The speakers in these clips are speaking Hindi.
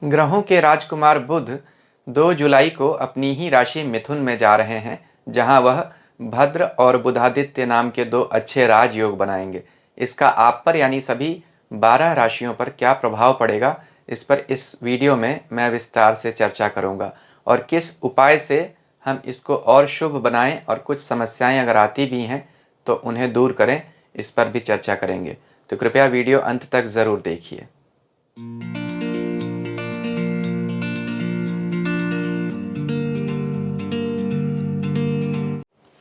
ग्रहों के राजकुमार बुध 2 जुलाई को अपनी ही राशि मिथुन में जा रहे हैं, जहां वह भद्र और बुधादित्य नाम के 2 अच्छे राजयोग बनाएंगे। इसका आप पर यानी सभी 12 राशियों पर क्या प्रभाव पड़ेगा, इस पर इस वीडियो में मैं विस्तार से चर्चा करूंगा और किस उपाय से हम इसको और शुभ बनाएं और कुछ समस्याएं अगर आती भी हैं तो उन्हें दूर करें, इस पर भी चर्चा करेंगे। तो कृपया वीडियो अंत तक ज़रूर देखिए।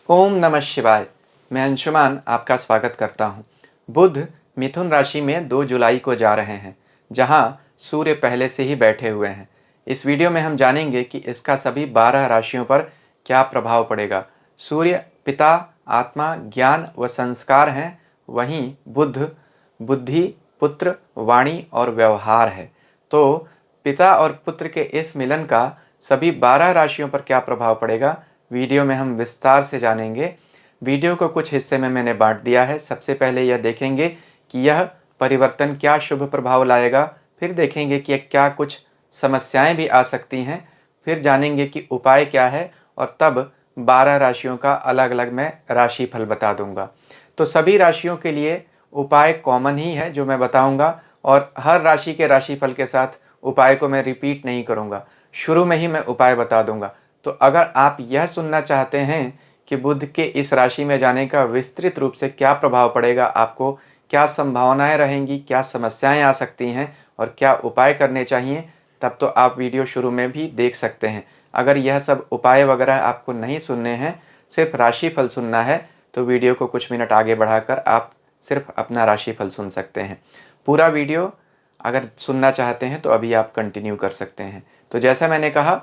ओम नमः शिवाय। मैं अंशुमान आपका स्वागत करता हूँ। बुध मिथुन राशि में 2 जुलाई को जा रहे हैं, जहाँ सूर्य पहले से ही बैठे हुए हैं। इस वीडियो में हम जानेंगे कि इसका सभी 12 राशियों पर क्या प्रभाव पड़ेगा। सूर्य पिता, आत्मा, ज्ञान व संस्कार हैं, वहीं बुध बुद्धि, पुत्र, वाणी और व्यवहार है। तो पिता और पुत्र के इस मिलन का सभी 12 राशियों पर क्या प्रभाव पड़ेगा, वीडियो में हम विस्तार से जानेंगे। वीडियो को कुछ हिस्से में मैंने बांट दिया है। सबसे पहले यह देखेंगे कि यह परिवर्तन क्या शुभ प्रभाव लाएगा, फिर देखेंगे कि क्या कुछ समस्याएं भी आ सकती हैं, फिर जानेंगे कि उपाय क्या है और तब 12 राशियों का अलग अलग मैं राशिफल बता दूंगा। तो सभी राशियों के लिए उपाय कॉमन ही है जो मैं बताऊंगा, और हर राशि के राशिफल के साथ उपाय को मैं रिपीट नहीं करूंगा, शुरू में ही मैं उपाय बता दूंगा। तो अगर आप यह सुनना चाहते हैं कि बुध के इस राशि में जाने का विस्तृत रूप से क्या प्रभाव पड़ेगा, आपको क्या संभावनाएं रहेंगी, क्या समस्याएं आ सकती हैं और क्या उपाय करने चाहिए, तब तो आप वीडियो शुरू में भी देख सकते हैं। अगर यह सब उपाय वगैरह आपको नहीं सुनने हैं, सिर्फ राशिफल सुनना है, तो वीडियो को कुछ मिनट आगे बढ़ाकर आप सिर्फ अपना राशिफल सुन सकते हैं। पूरा वीडियो अगर सुनना चाहते हैं तो अभी आप कंटिन्यू कर सकते हैं। तो जैसा मैंने कहा,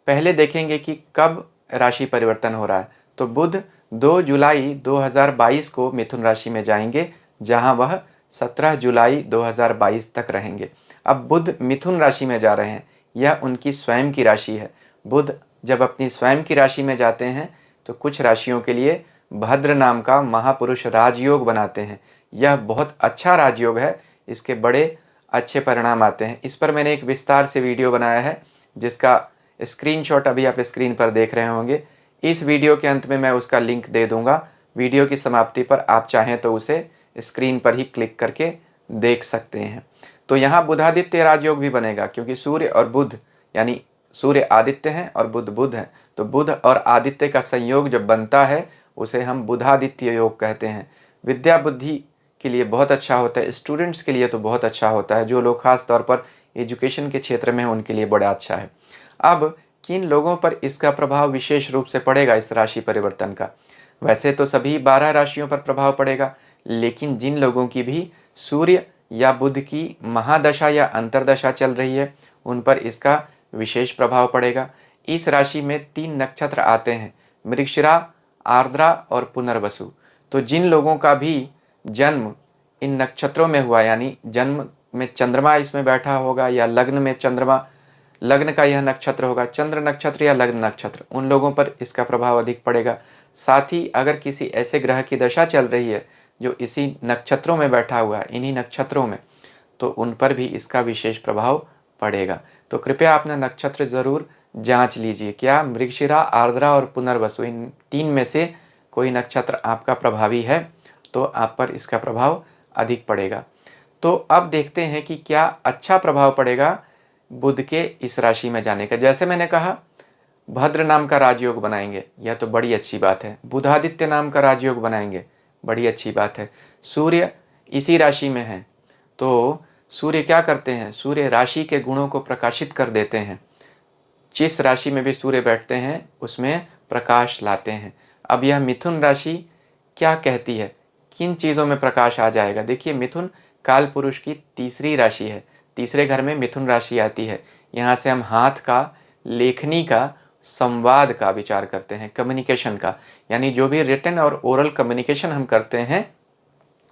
पहले देखेंगे कि कब राशि परिवर्तन हो रहा है। तो बुध 2 जुलाई 2022 को मिथुन राशि में जाएंगे, जहां वह 17 जुलाई 2022 तक रहेंगे। अब बुध मिथुन राशि में जा रहे हैं, यह उनकी स्वयं की राशि है। बुध जब अपनी स्वयं की राशि में जाते हैं तो कुछ राशियों के लिए भद्र नाम का महापुरुष राजयोग बनाते हैं। यह बहुत अच्छा राजयोग है, इसके बड़े अच्छे परिणाम आते हैं। इस पर मैंने एक विस्तार से वीडियो बनाया है, जिसका स्क्रीनशॉट अभी आप स्क्रीन पर देख रहे होंगे। इस वीडियो के अंत में मैं उसका लिंक दे दूंगा। वीडियो की समाप्ति पर आप चाहें तो उसे स्क्रीन पर ही क्लिक करके देख सकते हैं। तो यहाँ बुधादित्य राजयोग भी बनेगा, क्योंकि सूर्य और बुध यानी सूर्य आदित्य हैं और बुध बुध हैं। तो बुध और आदित्य का संयोग जब बनता है उसे हम बुधादित्य योग कहते हैं। विद्या बुद्धि के लिए बहुत अच्छा होता है, स्टूडेंट्स के लिए तो बहुत अच्छा होता है। जो लोग खास तौर पर एजुकेशन के क्षेत्र में हैं उनके लिए बड़ा अच्छा है। अब किन लोगों पर इसका प्रभाव विशेष रूप से पड़ेगा इस राशि परिवर्तन का? वैसे तो सभी 12 राशियों पर प्रभाव पड़ेगा, लेकिन जिन लोगों की भी सूर्य या बुध की महादशा या अंतरदशा चल रही है उन पर इसका विशेष प्रभाव पड़ेगा। इस राशि में 3 नक्षत्र आते हैं, मृगशिरा, आर्द्रा और पुनर्वसु। तो जिन लोगों का भी जन्म इन नक्षत्रों में हुआ, यानी जन्म में चंद्रमा इसमें बैठा होगा या लग्न में चंद्रमा, लग्न का यह नक्षत्र होगा, चंद्र नक्षत्र या लग्न नक्षत्र, उन लोगों पर इसका प्रभाव अधिक पड़ेगा। साथ ही अगर किसी ऐसे ग्रह की दशा चल रही है जो इसी नक्षत्रों में बैठा हुआ है, इन्हीं नक्षत्रों में, तो उन पर भी इसका विशेष प्रभाव पड़ेगा। तो कृपया अपना नक्षत्र जरूर जांच लीजिए, क्या मृगशिरा, आर्द्रा और पुनर्वसु इन 3 में से कोई नक्षत्र आपका प्रभावी है, तो आप पर इसका प्रभाव अधिक पड़ेगा। तो अब देखते हैं कि क्या अच्छा प्रभाव पड़ेगा बुध के इस राशि में जाने का। जैसे मैंने कहा, भद्र नाम का राजयोग बनाएंगे, यह तो बड़ी अच्छी बात है। बुधादित्य नाम का राजयोग बनाएंगे, बड़ी अच्छी बात है। सूर्य इसी राशि में है, तो सूर्य क्या करते हैं, सूर्य राशि के गुणों को प्रकाशित कर देते हैं। जिस राशि में भी सूर्य बैठते हैं उसमें प्रकाश लाते हैं। अब यह मिथुन राशि क्या कहती है, किन चीज़ों में प्रकाश आ जाएगा? देखिए, मिथुन काल पुरुष की तीसरी राशि है, तीसरे घर में मिथुन राशि आती है। यहाँ से हम हाथ का, लेखनी का, संवाद का विचार करते हैं, कम्युनिकेशन का, यानी जो भी रिटन और ओरल कम्युनिकेशन हम करते हैं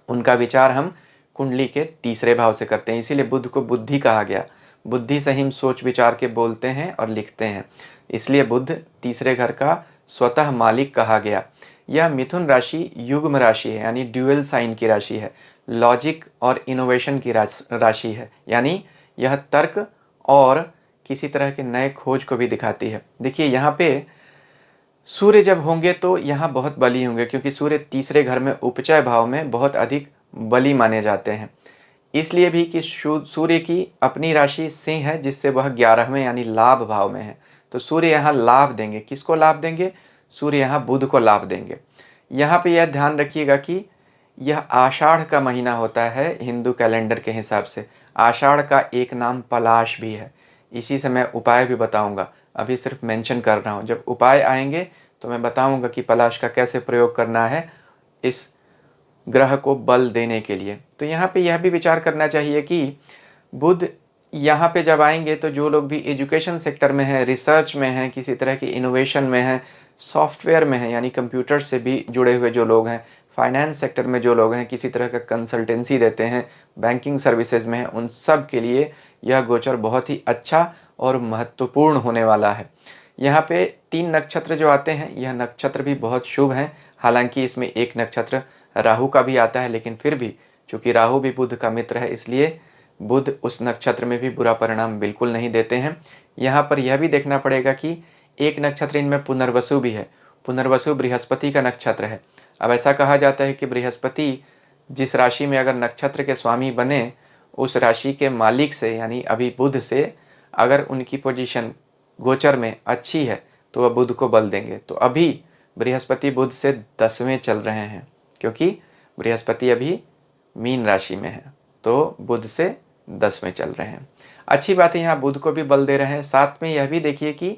उनका विचार हम कुंडली के तीसरे भाव से करते हैं। इसीलिए बुध को बुद्धि कहा गया। बुद्धि से हम सोच विचार के बोलते हैं और लिखते हैं, इसलिए बुध तीसरे घर का स्वतः मालिक कहा गया। यह मिथुन राशि युग्म राशि है, यानी ड्यूअल साइन की राशि है। लॉजिक और इनोवेशन की राशि है, यानी यह तर्क और किसी तरह के नए खोज को भी दिखाती है। देखिए यहाँ पे सूर्य जब होंगे तो यहाँ बहुत बली होंगे, क्योंकि सूर्य तीसरे घर में उपचय भाव में बहुत अधिक बली माने जाते हैं। इसलिए भी कि सूर्य की अपनी राशि सिंह है, जिससे वह 11वें यानी लाभ भाव में है। तो सूर्य यहाँ लाभ देंगे। किसको लाभ देंगे? सूर्य यहाँ बुध को लाभ देंगे। यहाँ पे यह ध्यान रखिएगा कि यह आषाढ़ का महीना होता है हिंदू कैलेंडर के हिसाब से। आषाढ़ का एक नाम पलाश भी है। इसी से मैं उपाय भी बताऊंगा, अभी सिर्फ मेंशन कर रहा हूँ। जब उपाय आएंगे तो मैं बताऊंगा कि पलाश का कैसे प्रयोग करना है इस ग्रह को बल देने के लिए। तो यहाँ पे यह भी विचार करना चाहिए कि बुध यहाँ पे जब आएंगे तो जो लोग भी एजुकेशन सेक्टर में हैं, रिसर्च में हैं, किसी तरह की इनोवेशन में हैं, सॉफ्टवेयर में हैं यानी कंप्यूटर से भी जुड़े हुए जो लोग हैं, फाइनेंस सेक्टर में जो लोग हैं, किसी तरह का कंसल्टेंसी देते हैं, बैंकिंग सर्विसेज में हैं, उन सब के लिए यह गोचर बहुत ही अच्छा और महत्वपूर्ण होने वाला है। यहाँ पे 3 नक्षत्र जो आते हैं, यह नक्षत्र भी बहुत शुभ हैं। हालांकि इसमें एक नक्षत्र राहु का भी आता है, लेकिन फिर भी चूंकि राहु भी बुध का मित्र है, इसलिए बुध उस नक्षत्र में भी बुरा परिणाम बिल्कुल नहीं देते हैं। यहाँ पर यह भी देखना पड़ेगा कि एक नक्षत्र इनमें पुनर्वसु भी है। पुनर्वसु बृहस्पति का नक्षत्र है। अब ऐसा कहा जाता है कि बृहस्पति जिस राशि में अगर नक्षत्र के स्वामी बने, उस राशि के मालिक से यानी अभी बुध से अगर उनकी पोजीशन गोचर में अच्छी है तो वह बुध को बल देंगे। तो अभी बृहस्पति बुध से 10वें चल रहे हैं, क्योंकि बृहस्पति अभी मीन राशि में है, तो बुध से 10वें चल रहे हैं। अच्छी बात है, यहाँ बुध को भी बल दे रहे हैं। साथ में यह भी देखिए कि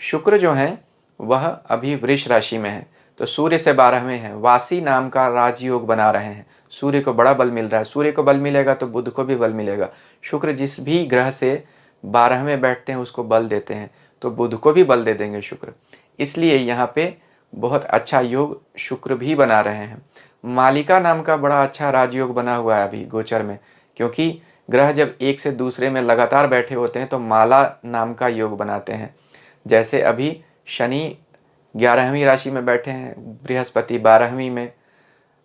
शुक्र जो है वह अभी वृष राशि में है, तो सूर्य से 12वें हैं। वासी नाम का राजयोग बना रहे हैं। सूर्य को बड़ा बल मिल रहा है। सूर्य को बल मिलेगा तो बुध को भी बल मिलेगा। शुक्र जिस भी ग्रह से 12वें बैठते हैं उसको बल देते हैं, तो बुध को भी बल दे देंगे शुक्र। इसलिए यहाँ पे बहुत अच्छा योग शुक्र भी बना रहे हैं। मालिका नाम का बड़ा अच्छा राजयोग बना हुआ है अभी गोचर में, क्योंकि ग्रह जब एक से दूसरे में लगातार बैठे होते हैं तो माला नाम का योग बनाते हैं। जैसे अभी शनि 11वीं राशि में बैठे हैं, बृहस्पति 12वीं में,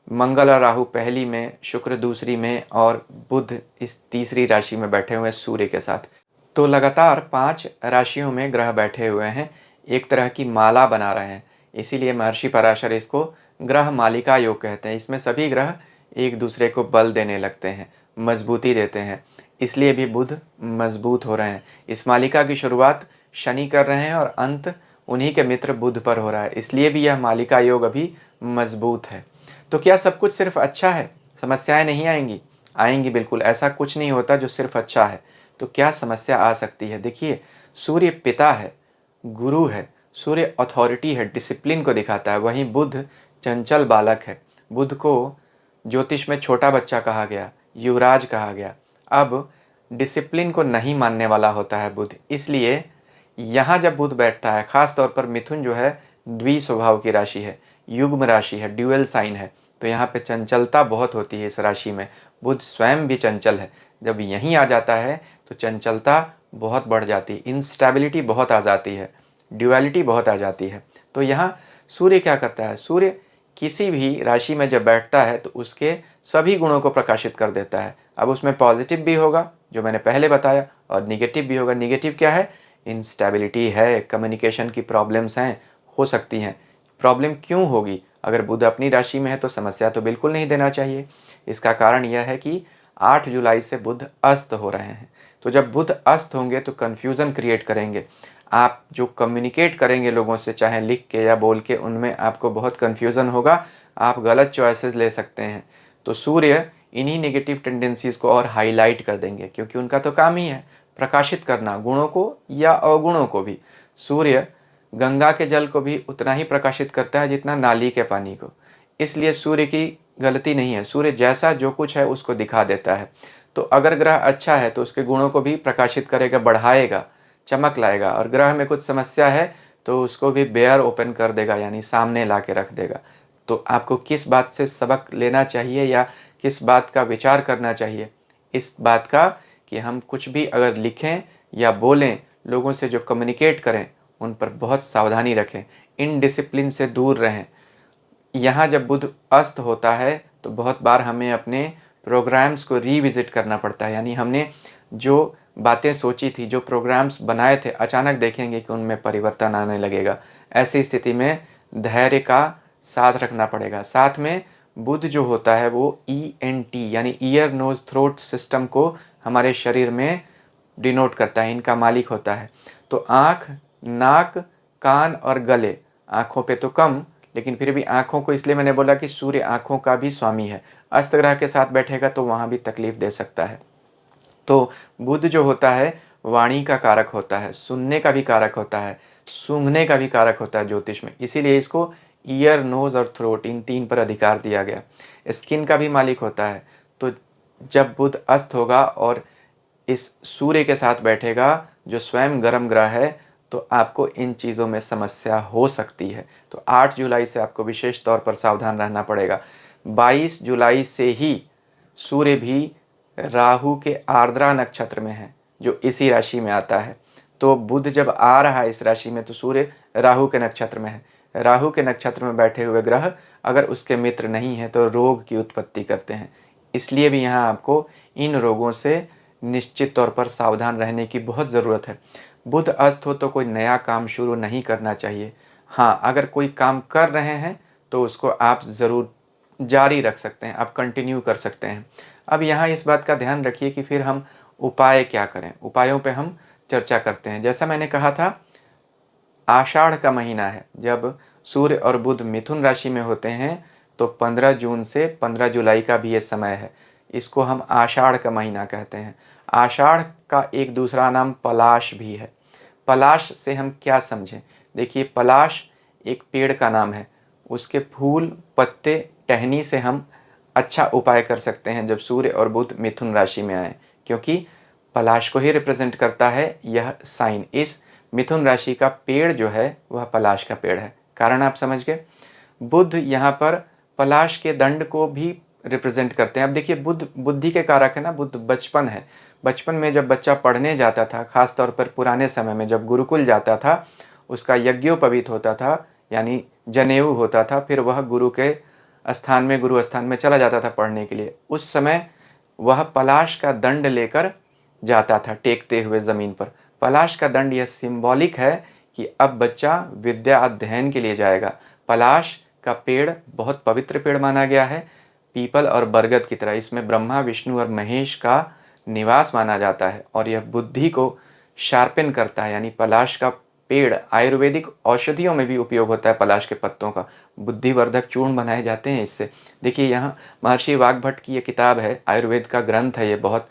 मंगल और राहु पहली में, शुक्र दूसरी में और बुध इस तीसरी राशि में बैठे हुए हैं सूर्य के साथ। तो लगातार 5 राशियों में ग्रह बैठे हुए हैं, एक तरह की माला बना रहे हैं। इसीलिए महर्षि पराशर इसको ग्रह मालिका योग कहते हैं। इसमें सभी ग्रह एक दूसरे को बल देने लगते हैं, मजबूती देते हैं। इसलिए भी बुध मजबूत हो रहे हैं। इस मालिका की शुरुआत शनि कर रहे हैं और अंत उन्हीं के मित्र बुध पर हो रहा है, इसलिए भी यह मालिका योग अभी मजबूत है। तो क्या सब कुछ सिर्फ अच्छा है? समस्याएं नहीं आएंगी? आएंगी बिल्कुल। ऐसा कुछ नहीं होता जो सिर्फ अच्छा है। तो क्या समस्या आ सकती है? देखिए, सूर्य पिता है, गुरु है, सूर्य अथॉरिटी है, डिसिप्लिन को दिखाता है। वहीं बुध चंचल बालक है। बुध को ज्योतिष में छोटा बच्चा कहा गया, युवराज कहा गया। अब डिसिप्लिन को नहीं मानने वाला होता है बुध। इसलिए यहाँ जब बुध बैठता है, खास तौर पर मिथुन जो है द्वि स्वभाव की राशि है, युग्म राशि है, ड्यूअल साइन है, तो यहाँ पे चंचलता बहुत होती है इस राशि में। बुध स्वयं भी चंचल है। जब यहीं आ जाता है तो चंचलता बहुत बढ़ जाती है, इंस्टेबिलिटी बहुत आ जाती है, ड्युअलिटी बहुत आ जाती है। तो यहाँ सूर्य क्या करता है? सूर्य किसी भी राशि में जब बैठता है तो उसके सभी गुणों को प्रकाशित कर देता है। अब उसमें पॉजिटिव भी होगा जो मैंने पहले बताया, और निगेटिव भी होगा। निगेटिव क्या है? इंस्टेबिलिटी है, कम्युनिकेशन की प्रॉब्लम्स हैं, हो सकती हैं। प्रॉब्लम क्यों होगी? अगर बुध अपनी राशि में है तो समस्या तो बिल्कुल नहीं देना चाहिए। इसका कारण यह है कि 8 जुलाई से बुध अस्त हो रहे हैं। तो जब बुध अस्त होंगे तो कन्फ्यूज़न क्रिएट करेंगे। आप जो कम्युनिकेट करेंगे लोगों से, चाहे लिख के या बोल के, उनमें आपको बहुत कन्फ्यूज़न होगा, आप गलत चॉइसेस ले सकते हैं। तो सूर्य इन्हीं नेगेटिव टेंडेंसीज़ को और हाईलाइट कर देंगे, क्योंकि उनका तो काम ही है प्रकाशित करना, गुणों को या अवगुणों को भी। सूर्य गंगा के जल को भी उतना ही प्रकाशित करता है जितना नाली के पानी को। इसलिए सूर्य की गलती नहीं है। सूर्य जैसा जो कुछ है उसको दिखा देता है। तो अगर ग्रह अच्छा है तो उसके गुणों को भी प्रकाशित करेगा, बढ़ाएगा, चमक लाएगा। और ग्रह में कुछ समस्या है तो उसको भी बेयर ओपन कर देगा, यानी सामने ला के रख देगा। तो आपको किस बात से सबक लेना चाहिए या किस बात का विचार करना चाहिए? इस बात का कि हम कुछ भी अगर लिखें या बोलें, लोगों से जो कम्युनिकेट करें, उन पर बहुत सावधानी रखें, इनडिसिप्लिन से दूर रहें। यहाँ जब बुध अस्त होता है तो बहुत बार हमें अपने प्रोग्राम्स को रीविजिट करना पड़ता है, यानी हमने जो बातें सोची थी, जो प्रोग्राम्स बनाए थे, अचानक देखेंगे कि उनमें परिवर्तन आने लगेगा। ऐसी स्थिति में धैर्य का साथ रखना पड़ेगा। साथ में बुध जो होता है वो ईएनटी यानी ईयर नोज थ्रोट सिस्टम को हमारे शरीर में डिनोट करता है, इनका मालिक होता है। तो आँख, नाक, कान और गले, आँखों पे तो कम, लेकिन फिर भी आँखों को इसलिए मैंने बोला कि सूर्य आँखों का भी स्वामी है। अस्त ग्रह के साथ बैठेगा तो वहाँ भी तकलीफ दे सकता है। तो बुध जो होता है वाणी का कारक होता है, सुनने का भी कारक होता है, सूंघने का भी कारक होता है ज्योतिष में। इसीलिए इसको ईयर, नोज और थ्रोट, इन 3 पर अधिकार दिया गया। स्किन का भी मालिक होता है। तो जब बुध अस्त होगा और इस सूर्य के साथ बैठेगा जो स्वयं गर्म ग्रह है, तो आपको इन चीज़ों में समस्या हो सकती है। तो 8 जुलाई से आपको विशेष तौर पर सावधान रहना पड़ेगा। 22 जुलाई से ही सूर्य भी राहु के आर्द्रा नक्षत्र में है, जो इसी राशि में आता है। तो बुध जब आ रहा है इस राशि में, तो सूर्य राहु के नक्षत्र में है। राहु के नक्षत्र में बैठे हुए ग्रह अगर उसके मित्र नहीं है तो रोग की उत्पत्ति करते हैं। इसलिए भी यहाँ आपको इन रोगों से निश्चित तौर पर सावधान रहने की बहुत ज़रूरत है। बुध अस्त हो तो कोई नया काम शुरू नहीं करना चाहिए। हाँ, अगर कोई काम कर रहे हैं तो उसको आप ज़रूर जारी रख सकते हैं, आप कंटिन्यू कर सकते हैं। अब यहाँ इस बात का ध्यान रखिए कि फिर हम उपाय क्या करें। उपायों पे हम चर्चा करते हैं। जैसा मैंने कहा था, आषाढ़ का महीना है, जब सूर्य और बुध मिथुन राशि में होते हैं, तो 15 जून से 15 जुलाई का भी ये समय है। इसको हम आषाढ़ का महीना कहते हैं। आषाढ़ का एक दूसरा नाम पलाश भी है। पलाश से हम क्या समझें? देखिए, पलाश एक पेड़ का नाम है। उसके फूल, पत्ते, टहनी से हम अच्छा उपाय कर सकते हैं जब सूर्य और बुध मिथुन राशि में आए, क्योंकि पलाश को ही रिप्रेजेंट करता है यह साइन। इस मिथुन राशि का पेड़ जो है वह पलाश का पेड़ है। कारण आप समझ गए। बुध यहाँ पर पलाश के दंड को भी रिप्रेजेंट करते हैं। अब देखिए, बुध बुद्धि के कारक है ना, बुध बचपन है। बचपन में जब बच्चा पढ़ने जाता था, खास तौर पर पुराने समय में जब गुरुकुल जाता था, उसका यज्ञोपवीत होता था, यानी जनेऊ होता था, फिर वह गुरु के स्थान में, गुरु स्थान में चला जाता था पढ़ने के लिए। उस समय वह पलाश का दंड लेकर जाता था टेकते हुए ज़मीन पर। पलाश का दंड यह सिंबॉलिक है कि अब बच्चा विद्या अध्ययन के लिए जाएगा। पलाश का पेड़ बहुत पवित्र पेड़ माना गया है, पीपल और बरगद की तरह। इसमें ब्रह्मा, विष्णु और महेश का निवास माना जाता है और यह बुद्धि को शार्पन करता है। यानी पलाश का पेड़ आयुर्वेदिक औषधियों में भी उपयोग होता है। पलाश के पत्तों का बुद्धिवर्धक चूर्ण बनाए जाते हैं इससे। देखिए, यहाँ महर्षि वाग्भट की ये किताब है, आयुर्वेद का ग्रंथ है ये, बहुत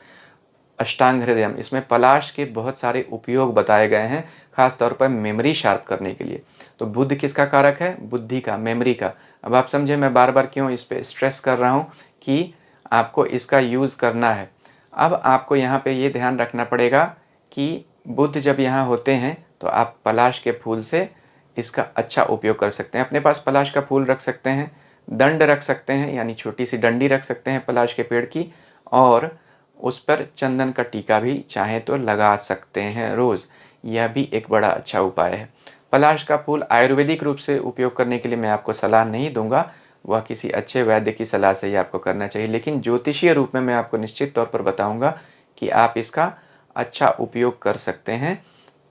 अष्टांग हृदयम। इसमें पलाश के बहुत सारे उपयोग बताए गए हैं, खास तौर पर मेमोरी शार्प करने के लिए। तो बुद्ध किसका कारक है? बुद्धि का, मेमोरी का। अब आप समझे मैं बार बार क्यों इस पे स्ट्रेस कर रहा हूँ कि आपको इसका यूज़ करना है। अब आपको यहाँ पे ये ध्यान रखना पड़ेगा कि बुध जब यहाँ होते हैं तो आप पलाश के फूल से इसका अच्छा उपयोग कर सकते हैं। अपने पास पलाश का फूल रख सकते हैं, दंड रख सकते हैं, यानी छोटी सी डंडी रख सकते हैं पलाश के पेड़ की, और उस पर चंदन का टीका भी चाहें तो लगा सकते हैं रोज़। यह भी एक बड़ा अच्छा उपाय है। पलाश का फूल आयुर्वेदिक रूप से उपयोग करने के लिए मैं आपको सलाह नहीं दूंगा, वह किसी अच्छे वैद्य की सलाह से ही आपको करना चाहिए। लेकिन ज्योतिषीय रूप में मैं आपको निश्चित तौर पर बताऊंगा कि आप इसका अच्छा उपयोग कर सकते हैं।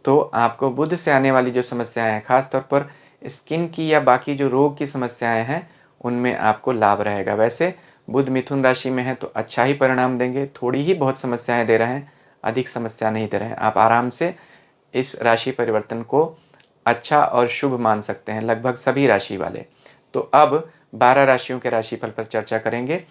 तो आपको बुध से आने वाली जो समस्याएं हैं, खास तौर पर स्किन की या बाकी जो रोग की समस्याएं हैं, उनमें आपको लाभ रहेगा। वैसे बुध मिथुन राशि में है तो अच्छा ही परिणाम देंगे। थोड़ी ही बहुत समस्याएं दे रहे हैं, अधिक समस्या नहीं दे रहे हैं। आप आराम से इस राशि परिवर्तन को अच्छा और शुभ मान सकते हैं, लगभग सभी राशि वाले। तो अब 12 राशियों के राशिफल पर चर्चा करेंगे।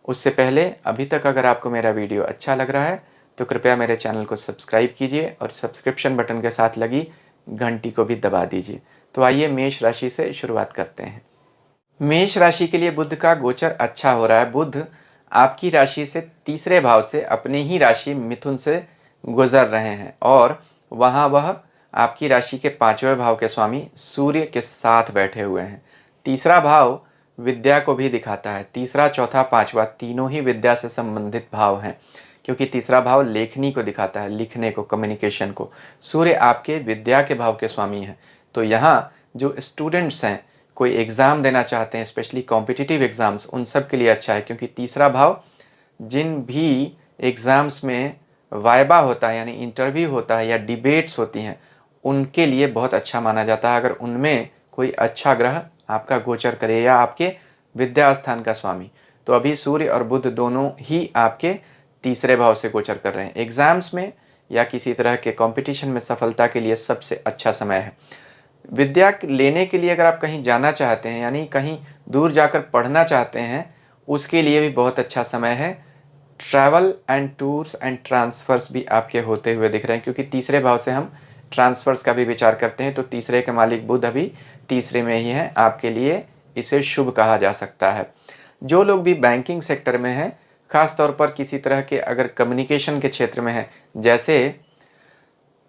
उससे पहले अभी तक अगर आपको मेरा वीडियो अच्छा लग रहा है तो कृपया मेरे चैनल को सब्सक्राइब कीजिए और सब्सक्रिप्शन बटन के साथ लगी घंटी को भी दबा दीजिए। तो आइए मेष राशि से शुरुआत करते हैं। मेष राशि के लिए बुध का गोचर अच्छा हो रहा है। बुध आपकी राशि से तीसरे भाव से अपनी ही राशि मिथुन से गुजर रहे हैं और वहाँ वह आपकी राशि के 5वें भाव के स्वामी सूर्य के साथ बैठे हुए हैं। तीसरा भाव विद्या को भी दिखाता है। तीसरा, चौथा, पांचवा तीनों ही विद्या से संबंधित भाव हैं, क्योंकि तीसरा भाव लेखनी को दिखाता है, लिखने को, कम्युनिकेशन को। सूर्य आपके विद्या के भाव के स्वामी हैं। तो यहाँ जो स्टूडेंट्स हैं, कोई एग्ज़ाम देना चाहते हैं, स्पेशली कॉम्पिटिटिव एग्ज़ाम्स, उन सब के लिए अच्छा है, क्योंकि तीसरा भाव जिन भी एग्ज़ाम्स में वाइवा होता है यानी इंटरव्यू होता है या डिबेट्स होती हैं, उनके लिए बहुत अच्छा माना जाता है अगर उनमें कोई अच्छा ग्रह आपका गोचर करे या आपके विद्या स्थान का स्वामी। तो अभी सूर्य और बुध दोनों ही आपके तीसरे भाव से गोचर कर रहे हैं। एग्जाम्स में या किसी तरह के कंपटीशन में सफलता के लिए सबसे अच्छा समय है। विद्या लेने के लिए अगर आप कहीं जाना चाहते हैं यानी कहीं दूर जाकर पढ़ना चाहते हैं, उसके लिए भी बहुत अच्छा समय है। Travel and tours and transfers भी आपके होते हुए दिख रहे हैं, क्योंकि तीसरे भाव से हम ट्रांसफ़र्स का भी विचार करते हैं। तो तीसरे के मालिक बुध अभी तीसरे में ही हैं, आपके लिए इसे शुभ कहा जा सकता है। जो लोग भी बैंकिंग सेक्टर में हैं, ख़ास तौर पर किसी तरह के अगर कम्युनिकेशन के क्षेत्र में हैं, जैसे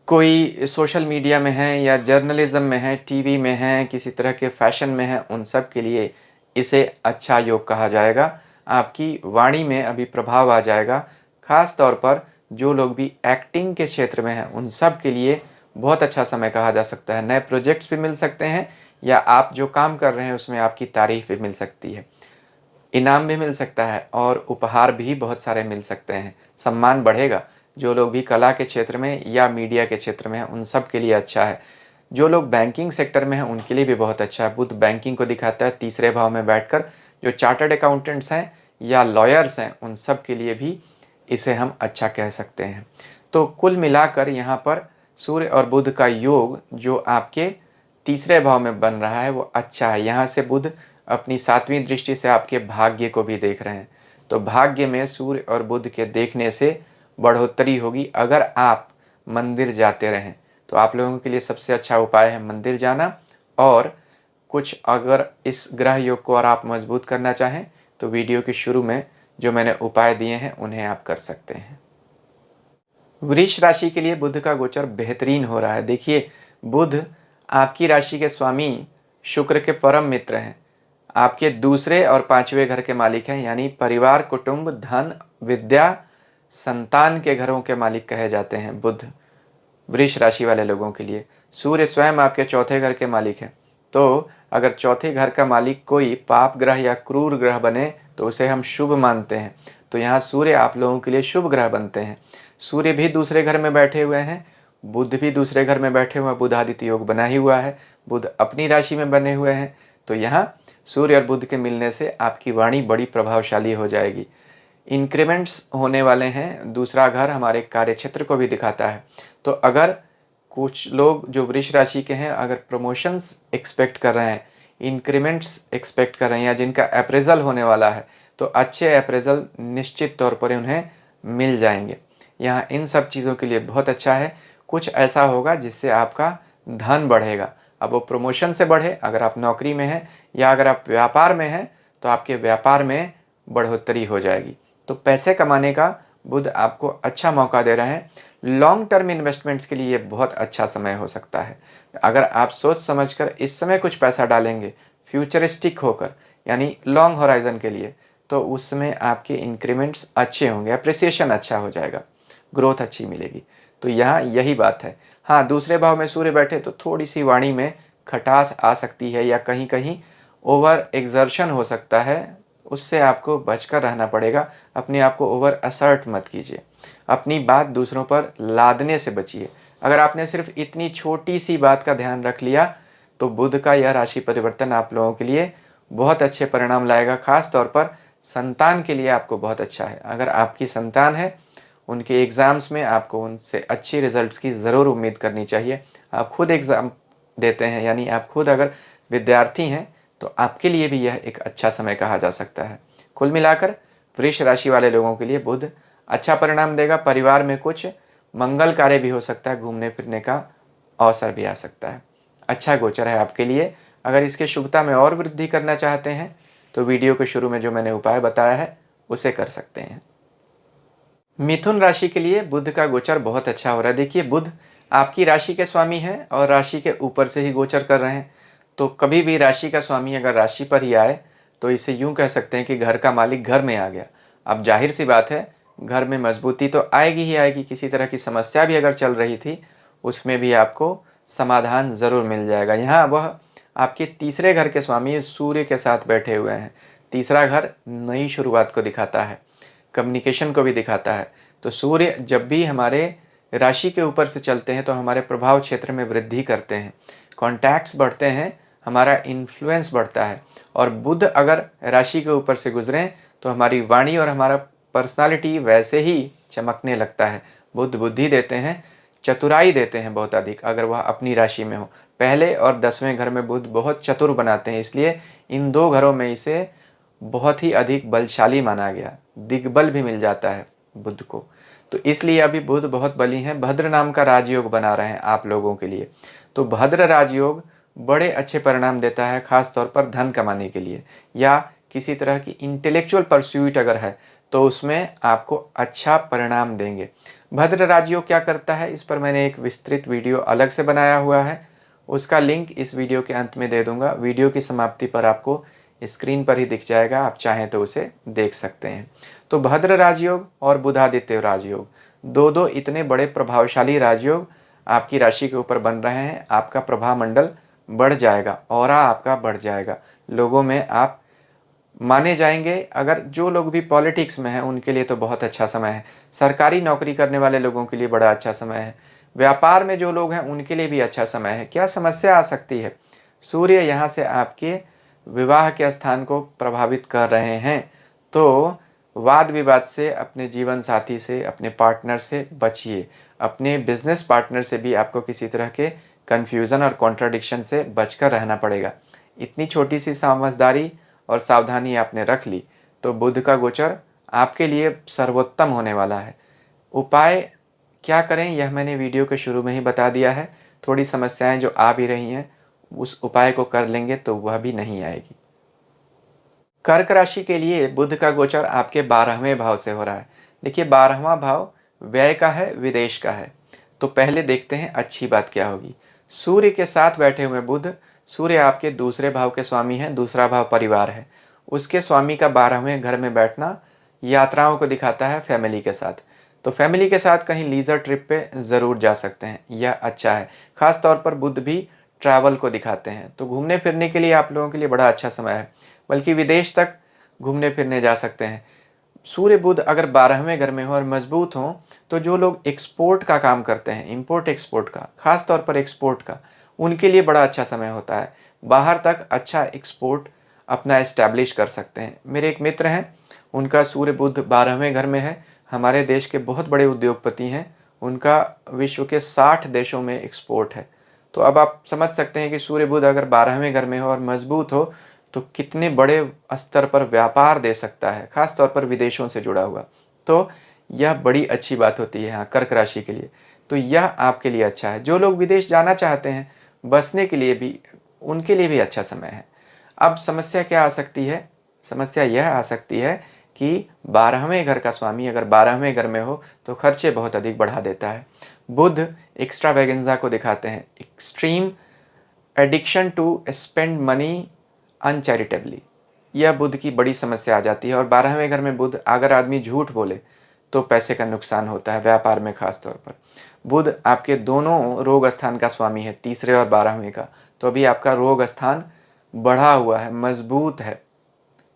कोई सोशल मीडिया में है या जर्नलिज्म में है, टीवी में है, किसी तरह के फैशन में है, उन सब के लिए इसे अच्छा योग कहा जाएगा। आपकी वाणी में अभी प्रभाव आ जाएगा। ख़ास तौर पर जो लोग भी एक्टिंग के क्षेत्र में हैं, उन सब के लिए बहुत अच्छा समय कहा जा सकता है। नए प्रोजेक्ट्स भी मिल सकते हैं या आप जो काम कर रहे हैं उसमें आपकी तारीफ भी मिल सकती है। इनाम भी मिल सकता है और उपहार भी बहुत सारे मिल सकते हैं। सम्मान बढ़ेगा। जो लोग भी कला के क्षेत्र में या मीडिया के क्षेत्र में हैं, उन सब के लिए अच्छा है। जो लोग बैंकिंग सेक्टर में हैं, उनके लिए भी बहुत अच्छा है। बुध बैंकिंग को दिखाता है तीसरे भाव में बैठकर। जो चार्टर्ड अकाउंटेंट्स हैं या लॉयर्स हैं, उन सब के लिए भी इसे हम अच्छा कह सकते हैं। तो कुल मिलाकर यहाँ पर सूर्य और बुध का योग जो आपके तीसरे भाव में बन रहा है वो अच्छा है। यहाँ से बुध अपनी 7वीं दृष्टि से आपके भाग्य को भी देख रहे हैं। तो भाग्य में सूर्य और बुध के देखने से बढ़ोतरी होगी अगर आप मंदिर जाते रहें। तो आप लोगों के लिए सबसे अच्छा उपाय है मंदिर जाना। और कुछ अगर इस ग्रह योग को और आप मजबूत करना चाहें तो वीडियो के शुरू में जो मैंने उपाय दिए हैं उन्हें आप कर सकते हैं। वृष राशि के लिए बुध का गोचर बेहतरीन हो रहा है। देखिए, बुध आपकी राशि के स्वामी शुक्र के परम मित्र हैं। आपके दूसरे और 5वें घर के मालिक हैं, यानी परिवार, कुटुंब, धन, विद्या, संतान के घरों के मालिक कहे जाते हैं बुध वृष राशि वाले लोगों के लिए। सूर्य स्वयं आपके चौथे घर के मालिक हैं। तो अगर चौथे घर का मालिक कोई पाप ग्रह या क्रूर ग्रह बने तो उसे हम शुभ मानते हैं। तो यहाँ सूर्य आप लोगों के लिए शुभ ग्रह बनते हैं। सूर्य भी दूसरे घर में बैठे हुए हैं, बुध भी दूसरे घर में बैठे हुए हैं। बुध आदित्य योग बना ही हुआ है, बुध अपनी राशि में बने हुए हैं। तो यहाँ सूर्य और बुध के मिलने से आपकी वाणी बड़ी प्रभावशाली हो जाएगी। इंक्रीमेंट्स होने वाले हैं। दूसरा घर हमारे कार्य क्षेत्र को भी दिखाता है। तो अगर कुछ लोग जो वृष राशि के हैं अगर प्रमोशंस एक्सपेक्ट कर रहे हैं, इंक्रीमेंट्स एक्सपेक्ट कर रहे हैं या जिनका अप्रेजल होने वाला है, तो अच्छे अप्रेजल निश्चित तौर पर उन्हें मिल जाएंगे। यहाँ इन सब चीज़ों के लिए बहुत अच्छा है। कुछ ऐसा होगा जिससे आपका धन बढ़ेगा। अब वो प्रमोशन से बढ़े, अगर आप नौकरी में हैं या अगर आप व्यापार में हैं तो आपके व्यापार में बढ़ोतरी हो जाएगी। तो पैसे कमाने का बुध आपको अच्छा मौका दे रहे हैं। लॉन्ग टर्म इन्वेस्टमेंट्स के लिए ये बहुत अच्छा समय हो सकता है। अगर आप सोच समझकर इस समय कुछ पैसा डालेंगे फ्यूचरिस्टिक होकर, यानी लॉन्ग होराइजन के लिए, तो उस समय आपके इंक्रीमेंट्स अच्छे होंगे, अप्रिसिएशन अच्छा हो जाएगा, ग्रोथ अच्छी मिलेगी। तो यहाँ यही बात है। हाँ, दूसरे भाव में सूर्य बैठे तो थोड़ी सी वाणी में खटास आ सकती है या कहीं कहीं ओवर एग्जर्शन हो सकता है, उससे आपको बचकर रहना पड़ेगा। अपने आप को ओवर असर्ट मत कीजिए, अपनी बात दूसरों पर लादने से बचिए। अगर आपने सिर्फ इतनी छोटी सी बात का ध्यान रख लिया तो बुध का यह राशि परिवर्तन आप लोगों के लिए बहुत अच्छे परिणाम लाएगा। खास तौर पर संतान के लिए आपको बहुत अच्छा है। अगर आपकी संतान है, उनके एग्ज़ाम्स में आपको उनसे अच्छी रिजल्ट्स की ज़रूर उम्मीद करनी चाहिए। आप खुद एग्ज़ाम देते हैं, यानी आप खुद अगर विद्यार्थी हैं तो आपके लिए भी यह एक अच्छा समय कहा जा सकता है। कुल मिलाकर वृष राशि वाले लोगों के लिए बुध अच्छा परिणाम देगा। परिवार में कुछ मंगल कार्य भी हो सकता है, घूमने फिरने का अवसर भी आ सकता है। अच्छा गोचर है आपके लिए। अगर इसके शुभता में और वृद्धि करना चाहते हैं तो वीडियो के शुरू में जो मैंने उपाय बताया है उसे कर सकते हैं। मिथुन राशि के लिए बुध का गोचर बहुत अच्छा हो रहा है। देखिए, बुध आपकी राशि के स्वामी हैं और राशि के ऊपर से ही गोचर कर रहे हैं। तो कभी भी राशि का स्वामी अगर राशि पर ही आए तो इसे यूं कह सकते हैं कि घर का मालिक घर में आ गया। अब जाहिर सी बात है, घर में मजबूती तो आएगी ही आएगी। किसी तरह की समस्या भी अगर चल रही थी उसमें भी आपको समाधान ज़रूर मिल जाएगा। यहाँ वह आपके तीसरे घर के स्वामी सूर्य के साथ बैठे हुए हैं। तीसरा घर नई शुरुआत को दिखाता है, कम्युनिकेशन को भी दिखाता है। तो सूर्य जब भी हमारे राशि के ऊपर से चलते हैं तो हमारे प्रभाव क्षेत्र में वृद्धि करते हैं, कॉन्टैक्ट्स बढ़ते हैं, हमारा इन्फ्लुएंस बढ़ता है। और बुध अगर राशि के ऊपर से गुजरें तो हमारी वाणी और हमारा पर्सनालिटी वैसे ही चमकने लगता है। बुध बुद्धि देते हैं, चतुराई देते हैं बहुत अधिक, अगर वह अपनी राशि में हो। पहले और 10वें घर में बुध बहुत चतुर बनाते हैं, इसलिए इन दो घरों में इसे बहुत ही अधिक बलशाली माना गया। दिग्बल भी मिल जाता है बुध को, तो इसलिए अभी बुध बहुत बली हैं। भद्र नाम का राजयोग बना रहे हैं आप लोगों के लिए। तो भद्र राजयोग बड़े अच्छे परिणाम देता है, खास तौर पर धन कमाने के लिए, या किसी तरह की इंटेलेक्चुअल परस्यूट अगर है तो उसमें आपको अच्छा परिणाम देंगे। भद्र राजयोग क्या करता है, इस पर मैंने एक विस्तृत वीडियो अलग से बनाया हुआ है, उसका लिंक इस वीडियो के अंत में दे दूंगा। वीडियो की समाप्ति पर आपको स्क्रीन पर ही दिख जाएगा, आप चाहें तो उसे देख सकते हैं। तो भद्र राजयोग और बुधादित्य राजयोग, दो इतने बड़े प्रभावशाली राजयोग आपकी राशि के ऊपर बन रहे हैं। आपका प्रभाव मंडल बढ़ जाएगा, ऑरा आपका बढ़ जाएगा, लोगों में आप माने जाएंगे। अगर जो लोग भी पॉलिटिक्स में हैं उनके लिए तो बहुत अच्छा समय है, सरकारी नौकरी करने वाले लोगों के लिए बड़ा अच्छा समय है, व्यापार में जो लोग हैं उनके लिए भी अच्छा समय है। क्या समस्या आ सकती है, सूर्य यहाँ से आपके विवाह के स्थान को प्रभावित कर रहे हैं, तो वाद विवाद से, अपने जीवन साथी से, अपने पार्टनर से बचिए। अपने बिजनेस पार्टनर से भी आपको किसी तरह के कन्फ्यूज़न और कॉन्ट्राडिक्शन से बचकर रहना पड़ेगा। इतनी छोटी सी समझदारी और सावधानी आपने रख ली तो बुध का गोचर आपके लिए सर्वोत्तम होने वाला है। उपाय क्या करें यह मैंने वीडियो के शुरू में ही बता दिया है। थोड़ी समस्याएं जो आ भी रही हैं उस उपाय को कर लेंगे तो वह भी नहीं आएगी। कर्क राशि के लिए बुध का गोचर आपके 12वें भाव से हो रहा है। देखिए 12वां भाव व्यय का है, विदेश का है। तो पहले देखते हैं अच्छी बात क्या होगी। सूर्य के साथ बैठे हुए बुध, सूर्य आपके दूसरे भाव के स्वामी हैं, दूसरा भाव परिवार है। उसके स्वामी का 12वें घर में बैठना यात्राओं को दिखाता है फैमिली के साथ। तो फैमिली के साथ कहीं लीजर ट्रिप पे ज़रूर जा सकते हैं, यह अच्छा है। खास तौर पर बुध भी ट्रैवल को दिखाते हैं, तो घूमने फिरने के लिए आप लोगों के लिए बड़ा अच्छा समय है, बल्कि विदेश तक घूमने फिरने जा सकते हैं। सूर्य बुध अगर 12वें घर में हो और मजबूत हो तो जो लोग एक्सपोर्ट का काम करते हैं, इंपोर्ट एक्सपोर्ट का, खास तौर पर एक्सपोर्ट का, उनके लिए बड़ा अच्छा समय होता है। बाहर तक अच्छा एक्सपोर्ट अपना एस्टैब्लिश कर सकते हैं। मेरे एक मित्र हैं, उनका सूर्य बुध 12वें घर में है, हमारे देश के बहुत बड़े उद्योगपति हैं, उनका विश्व के 60 देशों में एक्सपोर्ट है। तो अब आप समझ सकते हैं कि सूर्य बुध अगर 12वें घर में हो और मजबूत हो तो कितने बड़े स्तर पर व्यापार दे सकता है, खास तौर पर विदेशों से जुड़ा हुआ। तो यह बड़ी अच्छी बात होती है यहाँ कर्क राशि के लिए। तो यह आपके लिए अच्छा है। जो लोग विदेश जाना चाहते हैं बसने के लिए भी, उनके लिए भी अच्छा समय है। अब समस्या क्या आ सकती है, समस्या यह आ सकती है कि 12वें घर का स्वामी अगर 12वें घर में हो तो खर्चे बहुत अधिक बढ़ा देता है। बुध एक्स्ट्रावेगेंजा को दिखाते हैं, extreme addiction to spend money uncharitably, यह बुध की बड़ी समस्या आ जाती है। और 12वें घर में बुध, अगर आदमी झूठ बोले तो पैसे का नुकसान होता है, व्यापार में खास तौर पर। बुध आपके दोनों रोग स्थान का स्वामी है, तीसरे और 12वें का। तो अभी आपका रोग स्थान बढ़ा हुआ है, मजबूत है।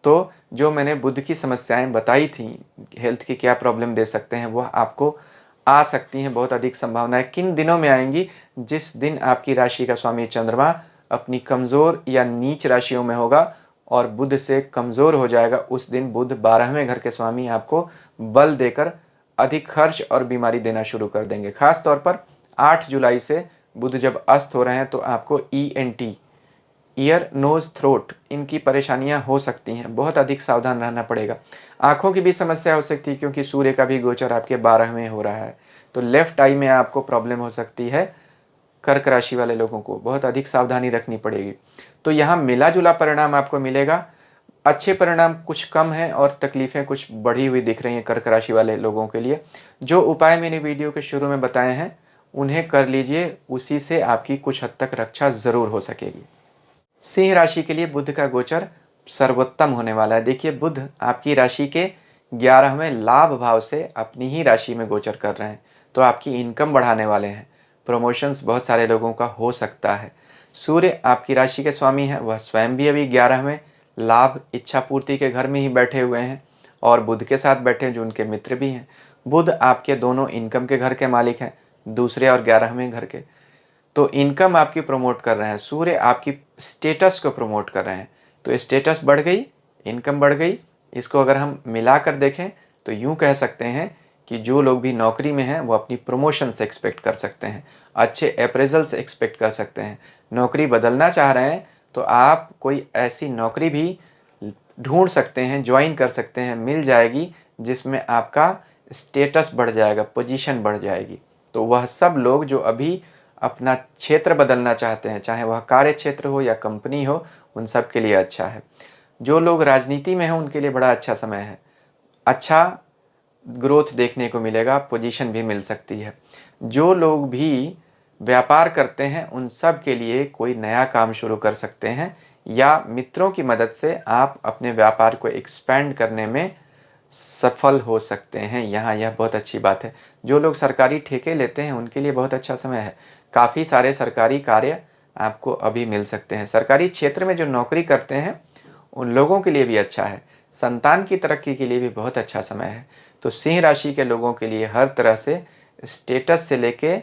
तो जो मैंने बुध की समस्याएं बताई थी, हेल्थ की क्या प्रॉब्लम दे सकते हैं, वह आपको आ सकती हैं। बहुत अधिक संभावना है। किन दिनों में आएंगी, जिस दिन आपकी राशि का स्वामी चंद्रमा अपनी कमज़ोर या नीच राशियों में होगा और बुध से कमज़ोर हो जाएगा, उस दिन बुध 12वें घर के स्वामी आपको बल देकर अधिक खर्च और बीमारी देना शुरू कर देंगे। खास तौर पर 8 जुलाई से बुध जब अस्त हो रहे हैं तो आपको ENT, ईयर नोज थ्रोट, इनकी परेशानियां हो सकती हैं, बहुत अधिक सावधान रहना पड़ेगा। आंखों की भी समस्या हो सकती है क्योंकि सूर्य का भी गोचर आपके 12वें हो रहा है, तो लेफ्ट आई में आपको प्रॉब्लम हो सकती है। कर्क राशि वाले लोगों को बहुत अधिक सावधानी रखनी पड़ेगी। तो यहाँ मिला जुला परिणाम आपको मिलेगा। अच्छे परिणाम कुछ कम हैं और तकलीफें कुछ बढ़ी हुई दिख रही हैं कर्क राशि वाले लोगों के लिए। जो उपाय मैंने वीडियो के शुरू में बताए हैं उन्हें कर लीजिए, उसी से आपकी कुछ हद तक रक्षा ज़रूर हो सकेगी। सिंह राशि के लिए बुध का गोचर सर्वोत्तम होने वाला है। देखिए बुध आपकी राशि के 11वें लाभ भाव से अपनी ही राशि में गोचर कर रहे हैं, तो आपकी इनकम बढ़ाने वाले हैं। प्रमोशंस बहुत सारे लोगों का हो सकता है। सूर्य आपकी राशि के स्वामी हैं, वह स्वयं भी अभी 11वें लाभ इच्छा पूर्ति के घर में ही बैठे हुए हैं और बुध के साथ बैठे हैं जो उनके मित्र भी हैं। बुध आपके दोनों इनकम के घर के मालिक हैं, दूसरे और 11वें घर के। तो इनकम आपकी प्रमोट कर रहे हैं, सूर्य आपकी स्टेटस को प्रमोट कर रहे हैं। तो स्टेटस बढ़ गई, इनकम बढ़ गई। इसको अगर हम मिलाकर देखें तो यूं कह सकते हैं कि जो लोग भी नौकरी में हैं वो अपनी प्रमोशन से एक्सपेक्ट कर सकते हैं, अच्छे अप्रेजल से एक्सपेक्ट कर सकते हैं। नौकरी बदलना चाह रहे हैं तो आप कोई ऐसी नौकरी भी ढूंढ सकते हैं, ज्वाइन कर सकते हैं, मिल जाएगी जिसमें आपका स्टेटस बढ़ जाएगा, पोजीशन बढ़ जाएगी। तो वह सब लोग जो अभी अपना क्षेत्र बदलना चाहते हैं, चाहे वह कार्य क्षेत्र हो या कंपनी हो, उन सब के लिए अच्छा है। जो लोग राजनीति में हैं उनके लिए बड़ा अच्छा समय है, अच्छा ग्रोथ देखने को मिलेगा, पोजीशन भी मिल सकती है। जो लोग भी व्यापार करते हैं उन सब के लिए कोई नया काम शुरू कर सकते हैं, या मित्रों की मदद से आप अपने व्यापार को एक्सपेंड करने में सफल हो सकते हैं। यहाँ यह बहुत अच्छी बात है। जो लोग सरकारी ठेके लेते हैं उनके लिए बहुत अच्छा समय है। काफ़ी सारे सरकारी कार्य आपको अभी मिल सकते हैं। सरकारी क्षेत्र में जो नौकरी करते हैं उन लोगों के लिए भी अच्छा है। संतान की तरक्की के लिए भी बहुत अच्छा समय है। तो सिंह राशि के लोगों के लिए हर तरह से स्टेटस से लेके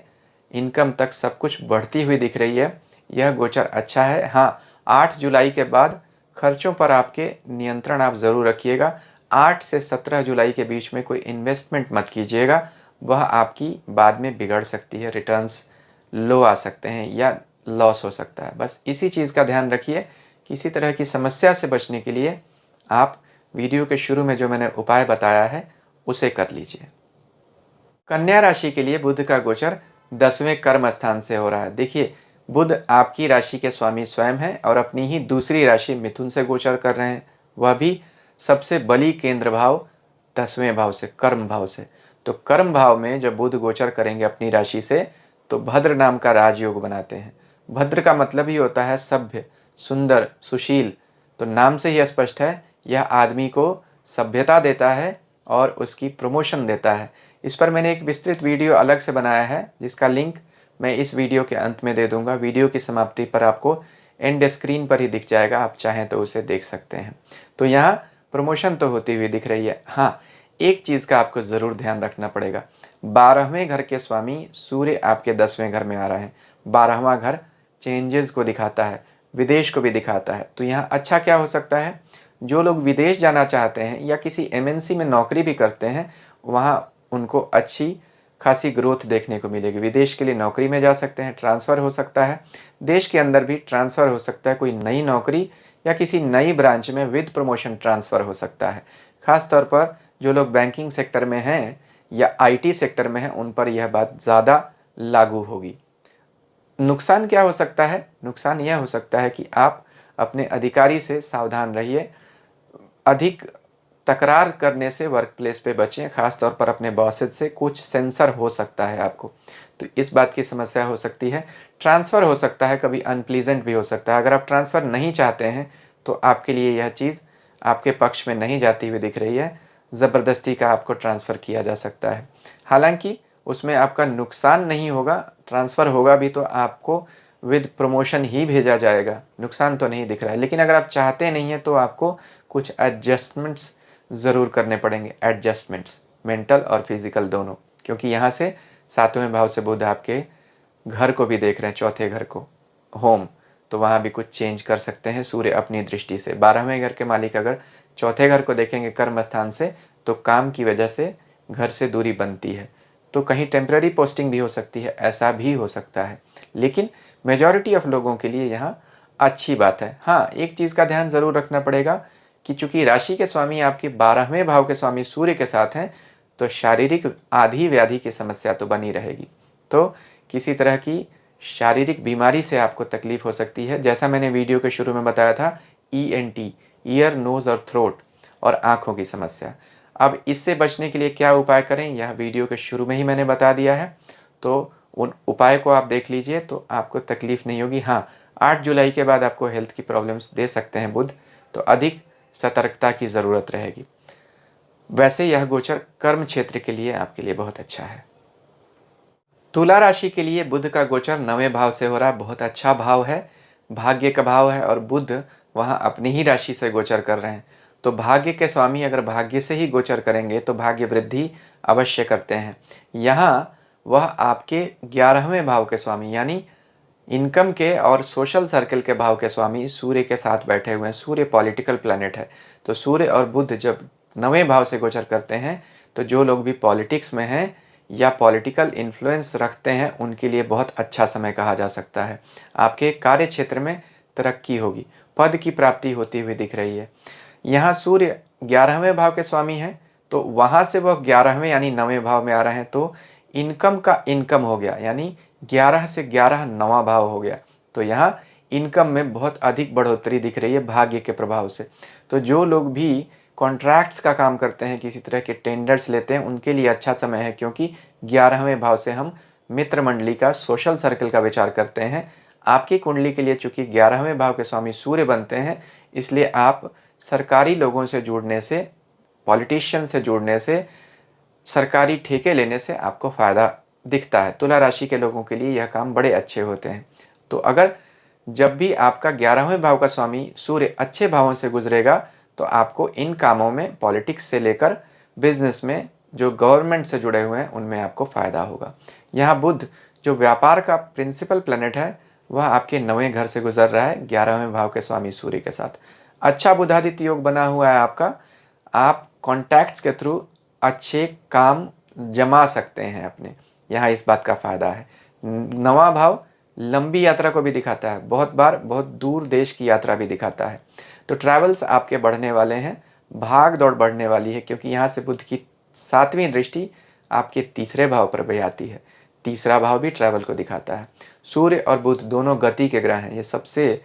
इनकम तक सब कुछ बढ़ती हुई दिख रही है। यह गोचर अच्छा है। हाँ, 8 जुलाई के बाद खर्चों पर आपके नियंत्रण आप ज़रूर रखिएगा। 8 से 17 जुलाई के बीच में कोई इन्वेस्टमेंट मत कीजिएगा, वह आपकी बाद में बिगड़ सकती है, रिटर्न्स लो आ सकते हैं या लॉस हो सकता है। बस इसी चीज़ का ध्यान रखिए। किसी तरह की समस्या से बचने के लिए आप वीडियो के शुरू में जो मैंने उपाय बताया है उसे कर लीजिए। कन्या राशि के लिए बुध का गोचर 10वें कर्म स्थान से हो रहा है। देखिए, बुध आपकी राशि के स्वामी स्वयं हैं और अपनी ही दूसरी राशि मिथुन से गोचर कर रहे हैं, वह भी सबसे बली केंद्र भाव 10वें भाव से, कर्म भाव से। तो कर्म भाव में जब बुध गोचर करेंगे अपनी राशि से तो भद्र नाम का राजयोग बनाते हैं। भद्र का मतलब ही होता है सभ्य, सुंदर, सुशील। तो नाम से ही स्पष्ट है, यह आदमी को सभ्यता देता है और उसकी प्रमोशन देता है। इस पर मैंने एक विस्तृत वीडियो अलग से बनाया है जिसका लिंक मैं इस वीडियो के अंत में दे दूंगा। वीडियो की समाप्ति पर आपको एंड स्क्रीन पर ही दिख जाएगा, आप चाहें तो उसे देख सकते हैं। तो यहाँ प्रमोशन तो होती हुई दिख रही है। हाँ, एक चीज़ का आपको ज़रूर ध्यान रखना पड़ेगा। 12वें घर के स्वामी सूर्य आपके 10वें घर में आ रहे हैं। 12वां घर चेंजेस को दिखाता है, विदेश को भी दिखाता है। तो यहाँ अच्छा क्या हो सकता है, जो लोग विदेश जाना चाहते हैं या किसी एमएनसी में नौकरी भी करते हैं, वहाँ उनको अच्छी खासी ग्रोथ देखने को मिलेगी। विदेश के लिए नौकरी में जा सकते हैं, ट्रांसफ़र हो सकता है, देश के अंदर भी ट्रांसफ़र हो सकता है, कोई नई नौकरी या किसी नई ब्रांच में विद प्रमोशन ट्रांसफ़र हो सकता है। ख़ास तौर पर जो लोग बैंकिंग सेक्टर में हैं या आईटी सेक्टर में हैं उन पर यह बात ज़्यादा लागू होगी। नुकसान क्या हो सकता है? नुकसान यह हो सकता है कि आप अपने अधिकारी से सावधान रहिए। अधिक तकरार करने से वर्क प्लेस पे बचें, खास तौर पर अपने बॉसेस से। कुछ सेंसर हो सकता है आपको, तो इस बात की समस्या हो सकती है। ट्रांसफ़र हो सकता है, कभी अनप्लीजेंट भी हो सकता है। अगर आप ट्रांसफ़र नहीं चाहते हैं तो आपके लिए यह चीज़ आपके पक्ष में नहीं जाती हुई दिख रही है। ज़बरदस्ती का आपको ट्रांसफ़र किया जा सकता है। हालांकि उसमें आपका नुकसान नहीं होगा, ट्रांसफ़र होगा भी तो आपको विद प्रमोशन ही भेजा जाएगा, नुकसान तो नहीं दिख रहा है। लेकिन अगर आप चाहते नहीं हैं तो आपको कुछ एडजस्टमेंट्स ज़रूर करने पड़ेंगे, एडजस्टमेंट्स मेंटल और फिजिकल दोनों। क्योंकि यहाँ से 7वें भाव से बुध आपके घर को भी देख रहे हैं, चौथे घर को, होम। तो वहाँ भी कुछ चेंज कर सकते हैं सूर्य अपनी दृष्टि से। 12वें घर के मालिक अगर चौथे घर को देखेंगे कर्म स्थान से तो काम की वजह से घर से दूरी बनती है। तो कहीं टेम्पररी पोस्टिंग भी हो सकती है, ऐसा भी हो सकता है। लेकिन मेजॉरिटी ऑफ लोगों के लिए यहाँ अच्छी बात है। हाँ, एक चीज़ का ध्यान ज़रूर रखना पड़ेगा कि चूंकि राशि के स्वामी आपके 12वें भाव के स्वामी सूर्य के साथ हैं, तो शारीरिक आधी व्याधि की समस्या तो बनी रहेगी। तो किसी तरह की शारीरिक बीमारी से आपको तकलीफ हो सकती है। जैसा मैंने वीडियो के शुरू में बताया था, ईएनटी, ईयर, नोज़ और थ्रोट, और आँखों की समस्या। अब इससे बचने के लिए क्या उपाय करें, यह वीडियो के शुरू में ही मैंने बता दिया है। तो उन उपाय को आप देख लीजिए तो आपको तकलीफ नहीं होगी। हाँ, 8 जुलाई के बाद आपको हेल्थ की प्रॉब्लम्स दे सकते हैं बुध, तो अधिक सतर्कता की ज़रूरत रहेगी। वैसे यह गोचर कर्म क्षेत्र के लिए आपके लिए बहुत अच्छा है। तुला राशि के लिए बुध का गोचर 9वें भाव से हो रहा है। बहुत अच्छा भाव है, भाग्य का भाव है, और बुध वहाँ अपनी ही राशि से गोचर कर रहे हैं। तो भाग्य के स्वामी अगर भाग्य से ही गोचर करेंगे तो भाग्य वृद्धि अवश्य करते हैं। यहाँ वह आपके 11वें भाव के स्वामी यानी इनकम के और सोशल सर्कल के भाव के स्वामी सूर्य के साथ बैठे हुए हैं। सूर्य पॉलिटिकल प्लैनेट है, तो सूर्य और बुध जब 9वें भाव से गोचर करते हैं तो जो लोग भी पॉलिटिक्स में हैं या पॉलिटिकल इन्फ्लुएंस रखते हैं उनके लिए बहुत अच्छा समय कहा जा सकता है। आपके कार्य क्षेत्र में तरक्की होगी, पद की प्राप्ति होती हुई दिख रही है। यहाँ सूर्य 11वें भाव के स्वामी हैं, तो वहाँ से वह 11वें यानी 9वें भाव में आ रहे हैं, तो इनकम का इनकम हो गया, यानी 11 से 11 9वां भाव हो गया। तो यहाँ इनकम में बहुत अधिक बढ़ोतरी दिख रही है भाग्य के प्रभाव से। तो जो लोग भी कॉन्ट्रैक्ट्स का काम करते हैं, किसी तरह के टेंडर्स लेते हैं, उनके लिए अच्छा समय है, क्योंकि 11वें भाव से हम मित्र मंडली का, सोशल सर्कल का विचार करते हैं। आपकी कुंडली के लिए चूंकि 11वें भाव के स्वामी सूर्य बनते हैं, इसलिए आप सरकारी लोगों से जुड़ने से, पॉलिटिशियन से जुड़ने से, सरकारी ठेके लेने से आपको फ़ायदा दिखता है। तुला राशि के लोगों के लिए यह काम बड़े अच्छे होते हैं। तो अगर जब भी आपका 11वें भाव का स्वामी सूर्य अच्छे भावों से गुजरेगा तो आपको इन कामों में, पॉलिटिक्स से लेकर बिजनेस में, जो गवर्नमेंट से जुड़े हुए हैं उनमें आपको फ़ायदा होगा। यहाँ बुध जो व्यापार का प्रिंसिपल प्लैनेट है वह आपके 9वें घर से गुजर रहा है 11वें भाव के स्वामी सूर्य के साथ। अच्छा बुधादित्य योग बना हुआ है आपका। आप कॉन्टैक्ट्स के थ्रू अच्छे काम जमा सकते हैं अपने, यहाँ इस बात का फ़ायदा है। 9वां भाव लंबी यात्रा को भी दिखाता है, बहुत बार बहुत दूर देश की यात्रा भी दिखाता है। तो ट्रैवल्स आपके बढ़ने वाले हैं, भाग दौड़ बढ़ने वाली है, क्योंकि यहाँ से बुध की 7वीं दृष्टि आपके 3रे भाव पर भी आती है। 3रा भाव भी ट्रैवल को दिखाता है। सूर्य और बुध दोनों गति के ग्रह हैं, ये सबसे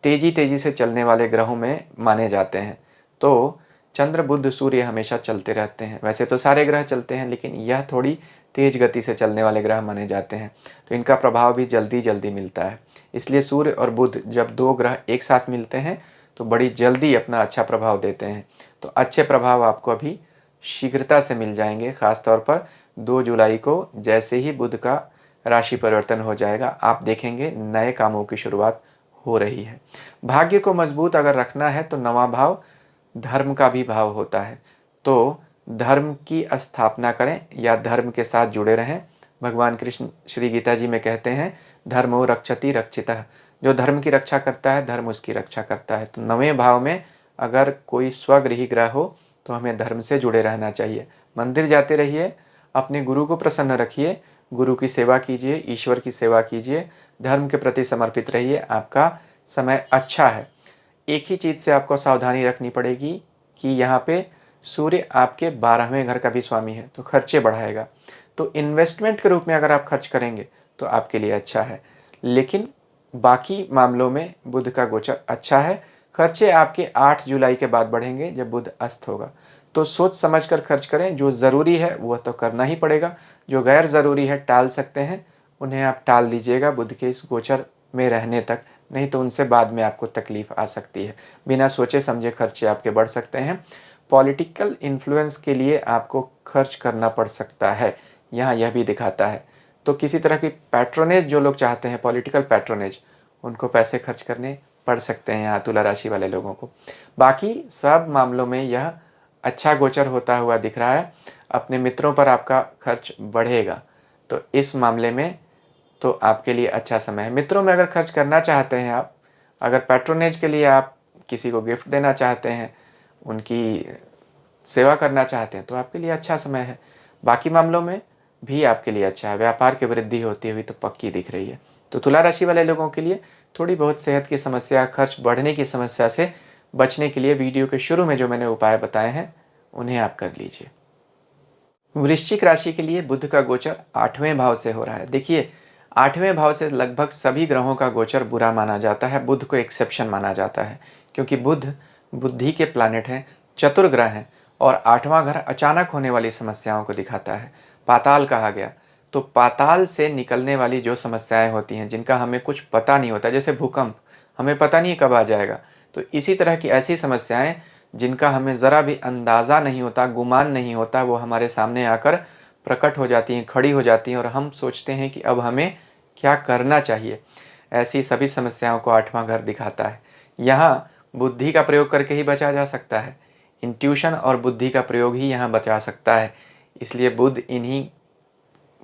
तेजी से चलने वाले ग्रहों में माने जाते हैं। तो चंद्र बुध सूर्य हमेशा चलते रहते हैं। वैसे तो सारे ग्रह चलते हैं, लेकिन यह थोड़ी तेज गति से चलने वाले ग्रह माने जाते हैं, तो इनका प्रभाव भी जल्दी मिलता है। इसलिए सूर्य और बुध जब 2 ग्रह एक साथ मिलते हैं तो बड़ी जल्दी अपना अच्छा प्रभाव देते हैं। तो अच्छे प्रभाव आपको अभी शीघ्रता से मिल जाएंगे। खासतौर पर 2 जुलाई को जैसे ही बुध का राशि परिवर्तन हो जाएगा, आप देखेंगे नए कामों की शुरुआत हो रही है। भाग्य को मजबूत अगर रखना है तो 9वां भाव धर्म का भी भाव होता है, तो धर्म की स्थापना करें या धर्म के साथ जुड़े रहें। भगवान कृष्ण श्री गीता जी में कहते हैं, धर्मो रक्षति रक्षितः, जो धर्म की रक्षा करता है धर्म उसकी रक्षा करता है। तो 9वें भाव में अगर कोई स्वगृही ग्रह हो तो हमें धर्म से जुड़े रहना चाहिए। मंदिर जाते रहिए, अपने गुरु को प्रसन्न रखिए, गुरु की सेवा कीजिए, ईश्वर की सेवा कीजिए, धर्म के प्रति समर्पित रहिए, आपका समय अच्छा है। एक ही चीज़ से आपको सावधानी रखनी पड़ेगी कि यहाँ पे सूर्य आपके 12वें घर का भी स्वामी है, तो खर्चे बढ़ाएगा। तो इन्वेस्टमेंट के रूप में अगर आप खर्च करेंगे तो आपके लिए अच्छा है, लेकिन बाकी मामलों में बुध का गोचर अच्छा है। खर्चे आपके 8 जुलाई के बाद बढ़ेंगे जब बुध अस्त होगा। तो सोच समझ कर खर्च करें, जो ज़रूरी है वह तो करना ही पड़ेगा, जो गैर ज़रूरी है टाल सकते हैं, उन्हें आप टाल दीजिएगा बुध के इस गोचर में रहने तक, नहीं तो उनसे बाद में आपको तकलीफ आ सकती है। बिना सोचे समझे खर्चे आपके बढ़ सकते हैं। पॉलिटिकल इन्फ्लुएंस के लिए आपको खर्च करना पड़ सकता है, यहाँ यह भी दिखाता है। तो किसी तरह की पैट्रोनेज जो लोग चाहते हैं, पॉलिटिकल पैट्रोनेज, उनको पैसे खर्च करने पड़ सकते हैं यहाँ तुला राशि वाले लोगों को। बाकी सब मामलों में यह अच्छा गोचर होता हुआ दिख रहा है। अपने मित्रों पर आपका खर्च बढ़ेगा, तो इस मामले में तो आपके लिए अच्छा समय है। मित्रों में अगर खर्च करना चाहते हैं आप, अगर पैट्रोनेज के लिए आप किसी को गिफ्ट देना चाहते हैं, उनकी सेवा करना चाहते हैं, तो आपके लिए अच्छा समय है। बाकी मामलों में भी आपके लिए अच्छा है। व्यापार की वृद्धि होती हुई तो पक्की दिख रही है। तो तुला राशि वाले लोगों के लिए थोड़ी बहुत सेहत की समस्या, खर्च बढ़ने की समस्या से बचने के लिए वीडियो के शुरू में जो मैंने उपाय बताए हैं उन्हें आप कर लीजिए। वृश्चिक राशि के लिए बुध का गोचर 8वें भाव से हो रहा है। देखिए, 8वें भाव से लगभग सभी ग्रहों का गोचर बुरा माना जाता है, बुध को एक्सेप्शन माना जाता है, क्योंकि बुध बुद्धि के प्लानेट हैं, चतुर ग्रह हैं, और 8वां घर अचानक होने वाली समस्याओं को दिखाता है। पाताल कहा गया, तो पाताल से निकलने वाली जो समस्याएं होती हैं, जिनका हमें कुछ पता नहीं होता, जैसे भूकंप, हमें पता नहीं कब आ जाएगा, तो इसी तरह की ऐसी समस्याएं जिनका हमें ज़रा भी अंदाज़ा नहीं होता, गुमान नहीं होता, वो हमारे सामने आकर प्रकट हो जाती हैं, खड़ी हो जाती हैं, और हम सोचते हैं कि अब हमें क्या करना चाहिए। ऐसी सभी समस्याओं को 8वां घर दिखाता है। यहाँ बुद्धि का प्रयोग करके ही बचा जा सकता है। इंट्यूशन और बुद्धि का प्रयोग ही यहाँ बचा सकता है। इसलिए बुध इन्हीं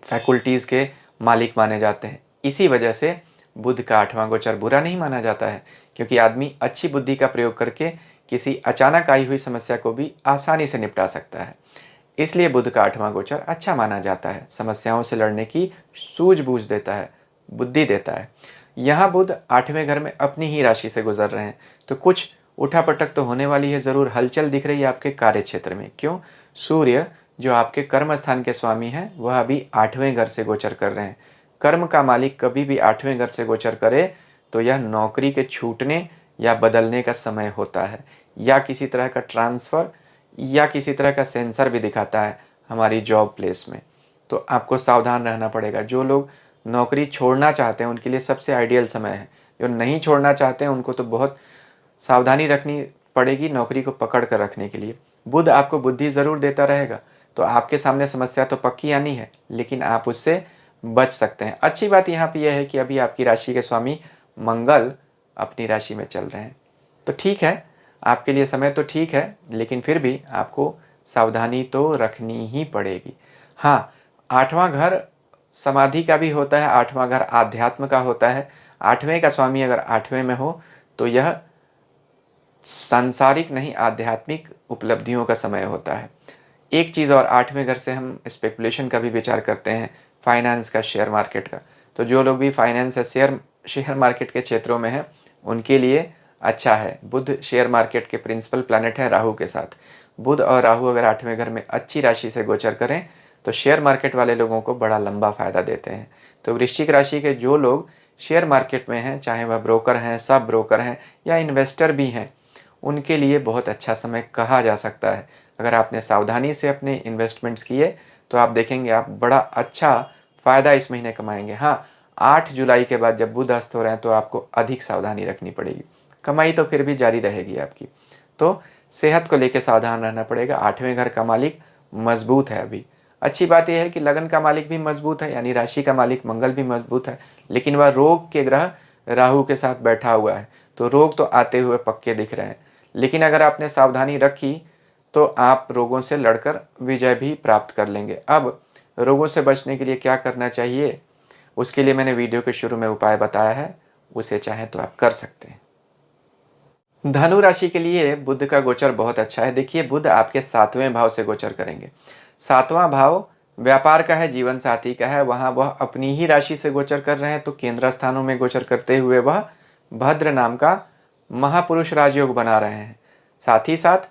फैकल्टीज़ के मालिक माने जाते हैं। इसी वजह से बुध का 8वां गोचर बुरा नहीं माना जाता है, क्योंकि आदमी अच्छी बुद्धि का प्रयोग करके किसी अचानक आई हुई समस्या को भी आसानी से निपटा सकता है। इसलिए बुध का 8वां गोचर अच्छा माना जाता है। समस्याओं से लड़ने की सूझबूझ देता है, बुद्धि देता है। यहाँ बुध 8वें घर में अपनी ही राशि से गुजर रहे हैं, तो कुछ उठापटक तो होने वाली है, ज़रूर हलचल दिख रही है आपके कार्य क्षेत्र में। क्यों? सूर्य जो आपके कर्म स्थान के स्वामी हैं, वह अभी 8वें घर से गोचर कर रहे हैं। कर्म का मालिक कभी भी 8वें घर से गोचर करे तो यह नौकरी के छूटने या बदलने का समय होता है, या किसी तरह का ट्रांसफ़र या किसी तरह का सेंसर भी दिखाता है हमारी जॉब प्लेस में। तो आपको सावधान रहना पड़ेगा। जो लोग नौकरी छोड़ना चाहते हैं उनके लिए सबसे आइडियल समय है। जो नहीं छोड़ना चाहते हैं उनको तो बहुत सावधानी रखनी पड़ेगी नौकरी को पकड़ कर रखने के लिए। बुध आपको बुद्धि ज़रूर देता रहेगा, तो आपके सामने समस्या तो पक्की आनी है, लेकिन आप उससे बच सकते हैं। अच्छी बात यहाँ पे यह है कि अभी आपकी राशि के स्वामी मंगल अपनी राशि में चल रहे हैं, तो ठीक है, आपके लिए समय तो ठीक है, लेकिन फिर भी आपको सावधानी तो रखनी ही पड़ेगी। हाँ, 8वां घर समाधि का भी होता है, 8वां घर आध्यात्म का होता है। 8वें का स्वामी अगर 8वें में हो तो यह सांसारिक नहीं, आध्यात्मिक उपलब्धियों का समय होता है। एक चीज़ और, 8वें घर से हम स्पेकुलेशन का भी विचार करते हैं, फाइनेंस का, शेयर मार्केट का। तो जो लोग भी फाइनेंस या शेयर मार्केट के क्षेत्रों में हैं, उनके लिए अच्छा है। बुध शेयर मार्केट के प्रिंसिपल प्लैनेट है राहु के साथ। बुध और राहु अगर 8वें घर में अच्छी राशि से गोचर करें तो शेयर मार्केट वाले लोगों को बड़ा लंबा फ़ायदा देते हैं। तो वृश्चिक राशि के जो लोग शेयर मार्केट में हैं, चाहे वह ब्रोकर हैं, सब ब्रोकर हैं या इन्वेस्टर भी हैं, उनके लिए बहुत अच्छा समय कहा जा सकता है। अगर आपने सावधानी से अपने इन्वेस्टमेंट्स किए तो आप देखेंगे आप बड़ा अच्छा फ़ायदा इस महीने कमाएंगे। हाँ, 8 जुलाई के बाद जब बुध अस्त हो रहे हैं तो आपको अधिक सावधानी रखनी पड़ेगी। कमाई तो फिर भी जारी रहेगी आपकी। तो सेहत को लेकर सावधान रहना पड़ेगा। 8वें घर का मालिक मजबूत है अभी। अच्छी बात यह है कि लगन का मालिक भी मजबूत है, यानी राशि का मालिक मंगल भी मजबूत है, लेकिन वह रोग के ग्रह राहु के साथ बैठा हुआ है, तो रोग तो आते हुए पक्के दिख रहे हैं। लेकिन अगर आपने सावधानी रखी तो आप रोगों से लड़कर विजय भी प्राप्त कर लेंगे। अब रोगों से बचने के लिए क्या करना चाहिए, उसके लिए मैंने वीडियो के शुरू में उपाय बताया है, उसे चाहें तो आप कर सकते हैं। धनु राशि के लिए बुध का गोचर बहुत अच्छा है। देखिए, बुध आपके 7वें भाव से गोचर करेंगे। 7वां भाव व्यापार का है, जीवन साथी का है, वहाँ वह अपनी ही राशि से गोचर कर रहे हैं, तो केंद्र स्थानों में गोचर करते हुए वह भद्र नाम का महापुरुष राजयोग बना रहे हैं। साथ ही साथ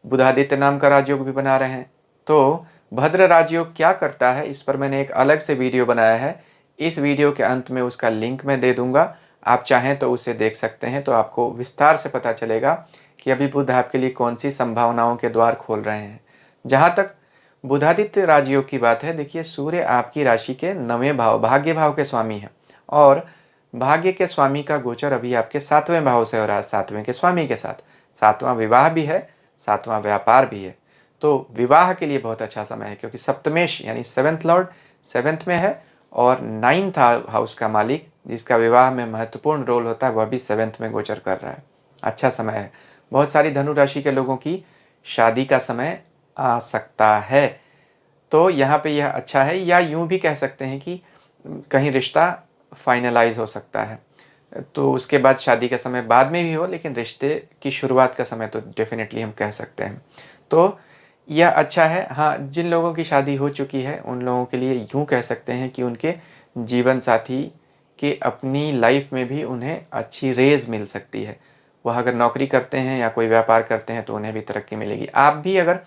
बुधादित्य नाम का राजयोग भी बना रहे हैं। तो भद्र राजयोग क्या करता है, इस पर मैंने एक अलग से वीडियो बनाया है। इस वीडियो के अंत में उसका लिंक मैं दे दूंगा, आप चाहें तो उसे देख सकते हैं। तो आपको विस्तार से पता चलेगा कि अभी बुध आपके लिए कौन सी संभावनाओं के द्वार खोल रहे हैं। जहाँ तक बुधादित्य राजयोग की बात है, देखिए, सूर्य आपकी राशि के 9वें भाव, भाग्य भाव के स्वामी हैं, और भाग्य के स्वामी का गोचर अभी आपके 7वें भाव से हो रहा है, 7वें के स्वामी के साथ। 7वां विवाह भी है, 7वां व्यापार भी है। तो विवाह के लिए बहुत अच्छा समय है, क्योंकि सप्तमेश यानी 7th लॉर्ड 7th में है, और 9th हाउस का मालिक जिसका विवाह में महत्वपूर्ण रोल होता है वह भी 7th में गोचर कर रहा है। अच्छा समय है। बहुत सारी धनु राशि के लोगों की शादी का समय आ सकता है। तो यहाँ पे यह अच्छा है, या यूँ भी कह सकते हैं कि कहीं रिश्ता फाइनलाइज हो सकता है। तो उसके बाद शादी का समय बाद में भी हो, लेकिन रिश्ते की शुरुआत का समय तो डेफिनेटली हम कह सकते हैं। तो यह अच्छा है। हाँ, जिन लोगों की शादी हो चुकी है उन लोगों के लिए यूँ कह सकते हैं कि उनके जीवन साथी के अपनी लाइफ में भी उन्हें अच्छी रेज़ मिल सकती है। वह अगर नौकरी करते हैं या कोई व्यापार करते हैं तो उन्हें भी तरक्की मिलेगी। आप भी अगर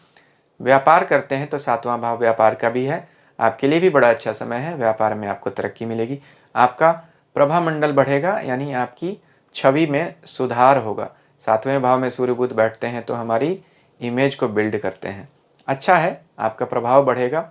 व्यापार करते हैं तो 7वां भाव व्यापार का भी है, आपके लिए भी बड़ा अच्छा समय है। व्यापार में आपको तरक्की मिलेगी, आपका प्रभामंडल बढ़ेगा, यानी आपकी छवि में सुधार होगा। 7वें भाव में सूर्य बुध बैठते हैं तो हमारी इमेज को बिल्ड करते हैं। अच्छा है, आपका प्रभाव बढ़ेगा,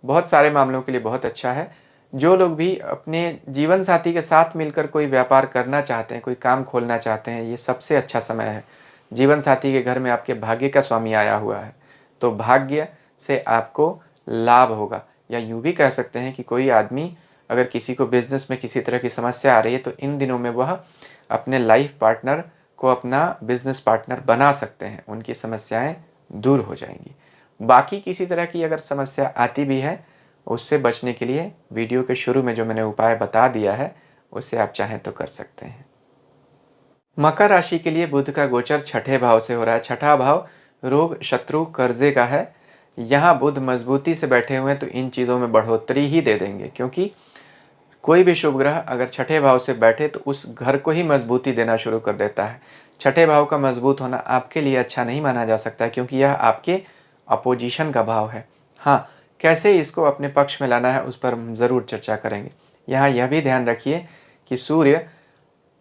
बहुत सारे मामलों के लिए बहुत अच्छा है। जो लोग भी अपने जीवन साथी के साथ मिलकर कोई व्यापार करना चाहते हैं, कोई काम खोलना चाहते हैं, ये सबसे अच्छा समय है। जीवन साथी के घर में आपके भाग्य का स्वामी आया हुआ है, तो भाग्य से आपको लाभ होगा। या यूँ भी कह सकते हैं कि कोई आदमी अगर किसी को बिज़नेस में किसी तरह की समस्या आ रही है तो इन दिनों में वह अपने लाइफ पार्टनर को अपना बिजनेस पार्टनर बना सकते हैं, उनकी समस्याएं दूर हो जाएंगी। बाकी किसी तरह की अगर समस्या आती भी है, उससे बचने के लिए वीडियो के शुरू में जो मैंने उपाय बता दिया है, उससे आप चाहें तो कर सकते हैं। मकर राशि के लिए बुध का गोचर छठे भाव से हो रहा है। छठा भाव रोग, शत्रु, कर्जे का है। यहाँ बुध मजबूती से बैठे हुए हैं तो इन चीज़ों में बढ़ोतरी ही दे देंगे, क्योंकि कोई भी शुभ ग्रह अगर छठे भाव से बैठे तो उस घर को ही मजबूती देना शुरू कर देता है। छठे भाव का मजबूत होना आपके लिए अच्छा नहीं माना जा सकता है, क्योंकि यह आपके अपोजिशन का भाव है। हाँ, कैसे इसको अपने पक्ष में लाना है उस पर हम ज़रूर चर्चा करेंगे। यहाँ यह भी ध्यान रखिए कि सूर्य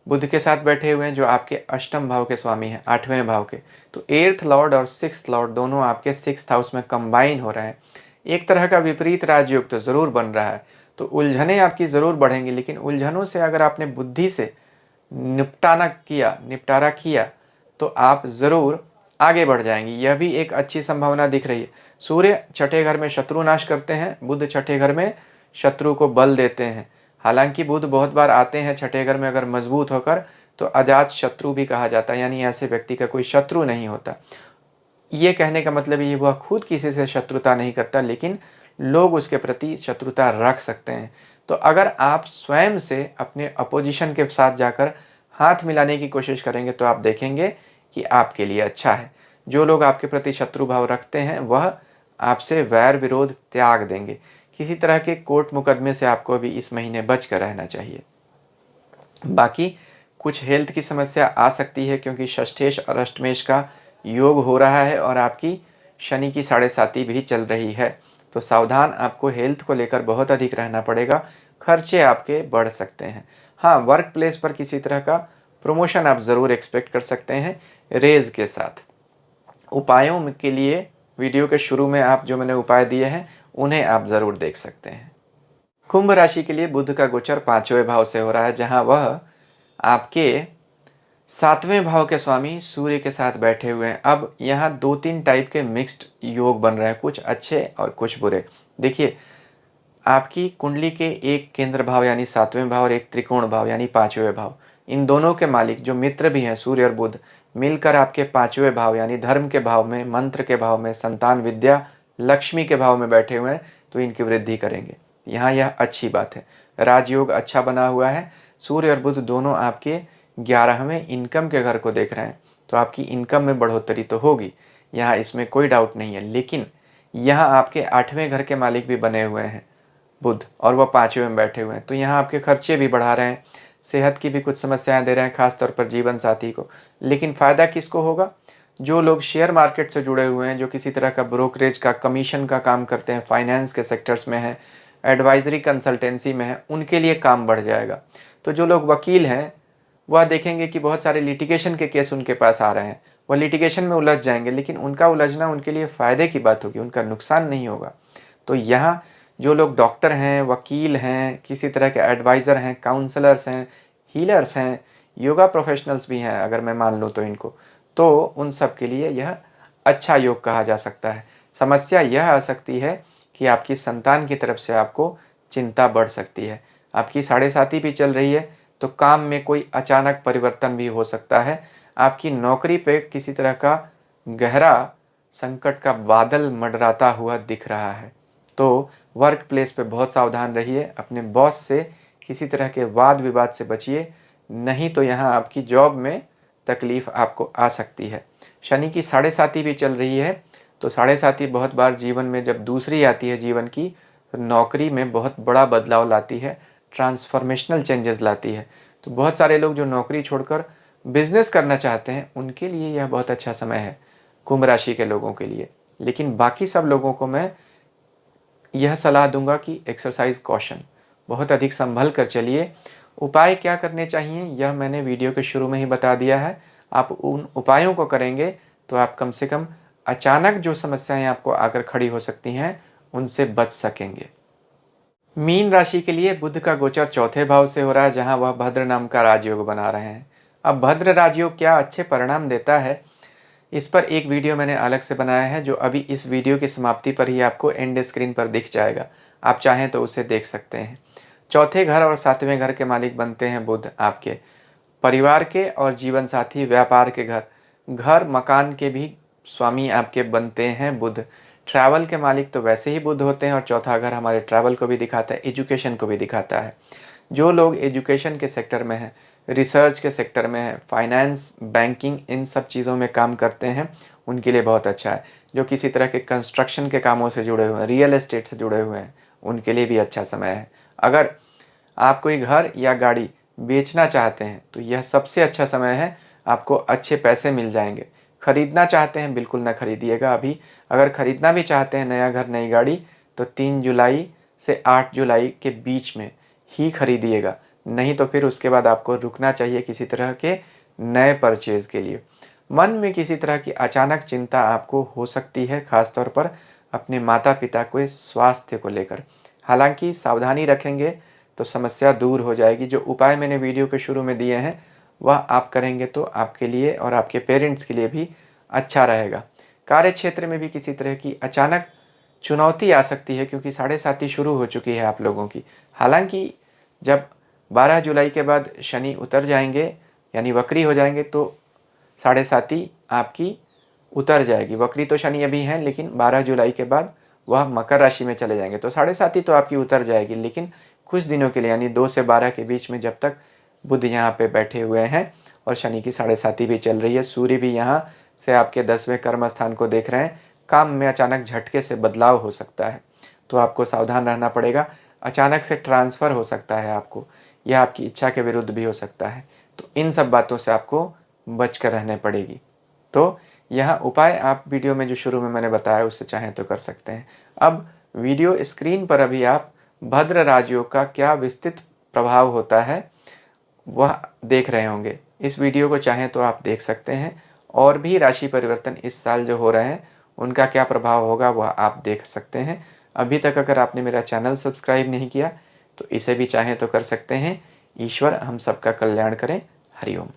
बुध के साथ बैठे हुए हैं, जो आपके अष्टम भाव के स्वामी हैं, 8वें भाव के। तो 8th लॉर्ड और 6th लॉर्ड दोनों आपके 6th हाउस में कंबाइन हो रहे हैं। एक तरह का विपरीत राजयोग तो ज़रूर बन रहा है, तो उलझनें आपकी ज़रूर बढ़ेंगी, लेकिन उलझनों से अगर आपने बुद्धि से निपटारा किया तो आप ज़रूर आगे बढ़ जाएंगी। यह भी एक अच्छी संभावना दिख रही है। सूर्य छठे घर में शत्रु नाश करते हैं, बुध छठे घर में शत्रु को बल देते हैं। हालांकि बुध बहुत बार आते हैं छठे घर में अगर मजबूत होकर, तो अजात शत्रु भी कहा जाता है, यानी ऐसे व्यक्ति का कोई शत्रु नहीं होता। ये कहने का मतलब ये वह खुद किसी से शत्रुता नहीं करता, लेकिन लोग उसके प्रति शत्रुता रख सकते हैं। तो अगर आप स्वयं से अपने अपोजिशन के साथ जाकर हाथ मिलाने की कोशिश करेंगे तो आप देखेंगे कि आपके लिए अच्छा है। जो लोग आपके प्रति शत्रु भाव रखते हैं वह आपसे वैर विरोध त्याग देंगे। किसी तरह के कोर्ट मुकदमे से आपको भी इस महीने बच कर रहना चाहिए। बाकी कुछ हेल्थ की समस्या आ सकती है, क्योंकि षष्ठेश और अष्टमेश का योग हो रहा है और आपकी शनि की 7.5 भी चल रही है। तो सावधान आपको हेल्थ को लेकर बहुत अधिक रहना पड़ेगा। खर्चे आपके बढ़ सकते हैं। हाँ, वर्क प्लेस पर किसी तरह का प्रमोशन आप ज़रूर एक्सपेक्ट कर सकते हैं रेज के साथ। उपायों के लिए वीडियो के शुरू में आप जो मैंने उपाय दिए हैं उन्हें आप ज़रूर देख सकते हैं। कुंभ राशि के लिए बुध का गोचर 5वें भाव से हो रहा है, जहां वह आपके 7वें भाव के स्वामी सूर्य के साथ बैठे हुए हैं। अब यहाँ 2-3 टाइप के मिक्स्ड योग बन रहे हैं, कुछ अच्छे और कुछ बुरे। देखिए, आपकी कुंडली के एक केंद्र भाव यानी 7वें भाव और एक त्रिकोण भाव यानी 5वें भाव, इन दोनों के मालिक जो मित्र भी हैं सूर्य और बुध, मिलकर आपके 5वें भाव यानी धर्म के भाव में, मंत्र के भाव में, संतान, विद्या, लक्ष्मी के भाव में बैठे हुए हैं, तो इनकी वृद्धि करेंगे। यहाँ यह अच्छी बात है। राजयोग अच्छा बना हुआ है। सूर्य और बुध दोनों आपके 11वें इनकम के घर को देख रहे हैं, तो आपकी इनकम में बढ़ोतरी तो होगी, यहाँ इसमें कोई डाउट नहीं है। लेकिन यहाँ आपके 8वें घर के मालिक भी बने हुए हैं बुध, और वह 5वें में बैठे हुए हैं, तो यहाँ आपके खर्चे भी बढ़ा रहे हैं, सेहत की भी कुछ समस्याएं दे रहे हैं, खासतौर पर जीवन साथी को। लेकिन फ़ायदा किसको होगा? जो लोग शेयर मार्केट से जुड़े हुए हैं, जो किसी तरह का ब्रोकरेज का, कमीशन का काम करते हैं, फाइनेंस के सेक्टर्स में हैं, एडवाइजरी कंसल्टेंसी में है, उनके लिए काम बढ़ जाएगा। तो जो लोग वकील हैं वह देखेंगे कि बहुत सारे लिटिगेशन के केस उनके पास आ रहे हैं, वह लिटिगेशन में उलझ जाएंगे, लेकिन उनका उलझना उनके लिए फ़ायदे की बात होगी, उनका नुकसान नहीं होगा। तो यहाँ जो लोग डॉक्टर हैं, वकील हैं, किसी तरह के एडवाइज़र हैं, काउंसलर्स हैं, हीलर्स हैं, योगा प्रोफेशनल्स भी हैं अगर मैं मान लूँ तो इनको, तो उन सब के लिए यह अच्छा योग कहा जा सकता है। समस्या यह आ सकती है कि आपकी संतान की तरफ से आपको चिंता बढ़ सकती है। आपकी 7.5 भी चल रही है, तो काम में कोई अचानक परिवर्तन भी हो सकता है। आपकी नौकरी पे किसी तरह का गहरा संकट का बादल मंडराता हुआ दिख रहा है। तो वर्क प्लेस पे बहुत सावधान रहिए, अपने बॉस से किसी तरह के वाद विवाद से बचिए, नहीं तो यहाँ आपकी जॉब में तकलीफ आपको आ सकती है। शनि की 7.5 भी चल रही है, तो 7.5 बहुत बार जीवन में जब दूसरी आती है जीवन की, तो नौकरी में बहुत बड़ा बदलाव लाती है, ट्रांसफॉर्मेशनल चेंजेस लाती है। तो बहुत सारे लोग जो नौकरी छोड़कर बिजनेस करना चाहते हैं उनके लिए यह बहुत अच्छा समय है, कुंभ राशि के लोगों के लिए। लेकिन बाकी सब लोगों को मैं यह सलाह दूंगा कि एक्सरसाइज कॉशन, बहुत अधिक संभल कर चलिए। उपाय क्या करने चाहिए यह मैंने वीडियो के शुरू में ही बता दिया है। आप उन उपायों को करेंगे तो आप कम से कम अचानक जो समस्याएं आपको आकर खड़ी हो सकती हैं उनसे बच सकेंगे। मीन राशि के लिए बुध का गोचर चौथे भाव से हो रहा है, जहां वह भद्र नाम का राजयोग बना रहे हैं। अब भद्र राजयोग क्या अच्छे परिणाम देता है, इस पर एक वीडियो मैंने अलग से बनाया है, जो अभी इस वीडियो की समाप्ति पर ही आपको एंड स्क्रीन पर दिख जाएगा। आप चाहें तो उसे देख सकते हैं। चौथे घर और 7वें घर के मालिक बनते हैं बुध आपके, परिवार के और जीवन साथी, व्यापार के घर, घर मकान के भी स्वामी आपके बनते हैं बुध। ट्रैवल के मालिक तो वैसे ही बुध होते हैं और चौथा घर हमारे ट्रैवल को भी दिखाता है, एजुकेशन को भी दिखाता है। जो लोग एजुकेशन के सेक्टर में हैं, रिसर्च के सेक्टर में हैं, फाइनेंस, बैंकिंग, इन सब चीज़ों में काम करते हैं, उनके लिए बहुत अच्छा है। जो किसी तरह के कंस्ट्रक्शन के कामों से जुड़े हुए हैं, रियल एस्टेट से जुड़े हुए हैं, उनके लिए भी अच्छा समय है। अगर आप कोई घर या गाड़ी बेचना चाहते हैं तो यह सबसे अच्छा समय है, आपको अच्छे पैसे मिल जाएंगे। खरीदना चाहते हैं बिल्कुल ना खरीदिएगा अभी। अगर खरीदना भी चाहते हैं नया घर, नई गाड़ी, तो 3 जुलाई से 8 जुलाई के बीच में ही खरीदिएगा, नहीं तो फिर उसके बाद आपको रुकना चाहिए किसी तरह के नए परचेज के लिए। मन में किसी तरह की अचानक चिंता आपको हो सकती है, खासतौर पर अपने माता पिता के स्वास्थ्य को लेकर। हालांकि सावधानी रखेंगे तो समस्या दूर हो जाएगी। जो उपाय मैंने वीडियो के शुरू में दिए हैं वह आप करेंगे तो आपके लिए और आपके पेरेंट्स के लिए भी अच्छा रहेगा। कार्य क्षेत्र में भी किसी तरह की अचानक चुनौती आ सकती है, क्योंकि साढ़े साती शुरू हो चुकी है आप लोगों की। हालांकि जब 12 जुलाई के बाद शनि उतर जाएंगे, यानी वक्री हो जाएंगे, तो साढ़े साती आपकी उतर जाएगी। वक्री तो शनि अभी हैं, लेकिन 12 जुलाई के बाद वह मकर राशि में चले जाएंगे, तो साढ़े साती तो आपकी उतर जाएगी, लेकिन कुछ दिनों के लिए, यानी 2 से 12 के बीच में, जब तक बुध यहाँ पे बैठे हुए हैं और शनि की साढ़े साती भी चल रही है, सूर्य भी यहाँ से आपके 10वें कर्म स्थान को देख रहे हैं, काम में अचानक झटके से बदलाव हो सकता है, तो आपको सावधान रहना पड़ेगा। अचानक से ट्रांसफ़र हो सकता है आपको, यह आपकी इच्छा के विरुद्ध भी हो सकता है, तो इन सब बातों से आपको बच कर रहने पड़ेगी। तो यह उपाय आप वीडियो में जो शुरू में मैंने बताया उससे चाहें तो कर सकते हैं। अब वीडियो स्क्रीन पर अभी आप भद्र राजयोग का क्या विस्तृत प्रभाव होता है वह देख रहे होंगे। इस वीडियो को चाहें तो आप देख सकते हैं, और भी राशि परिवर्तन इस साल जो हो रहे हैं उनका क्या प्रभाव होगा वह आप देख सकते हैं। अभी तक अगर आपने मेरा चैनल सब्सक्राइब नहीं किया तो इसे भी चाहें तो कर सकते हैं। ईश्वर हम सबका कल्याण करें। हरिओम।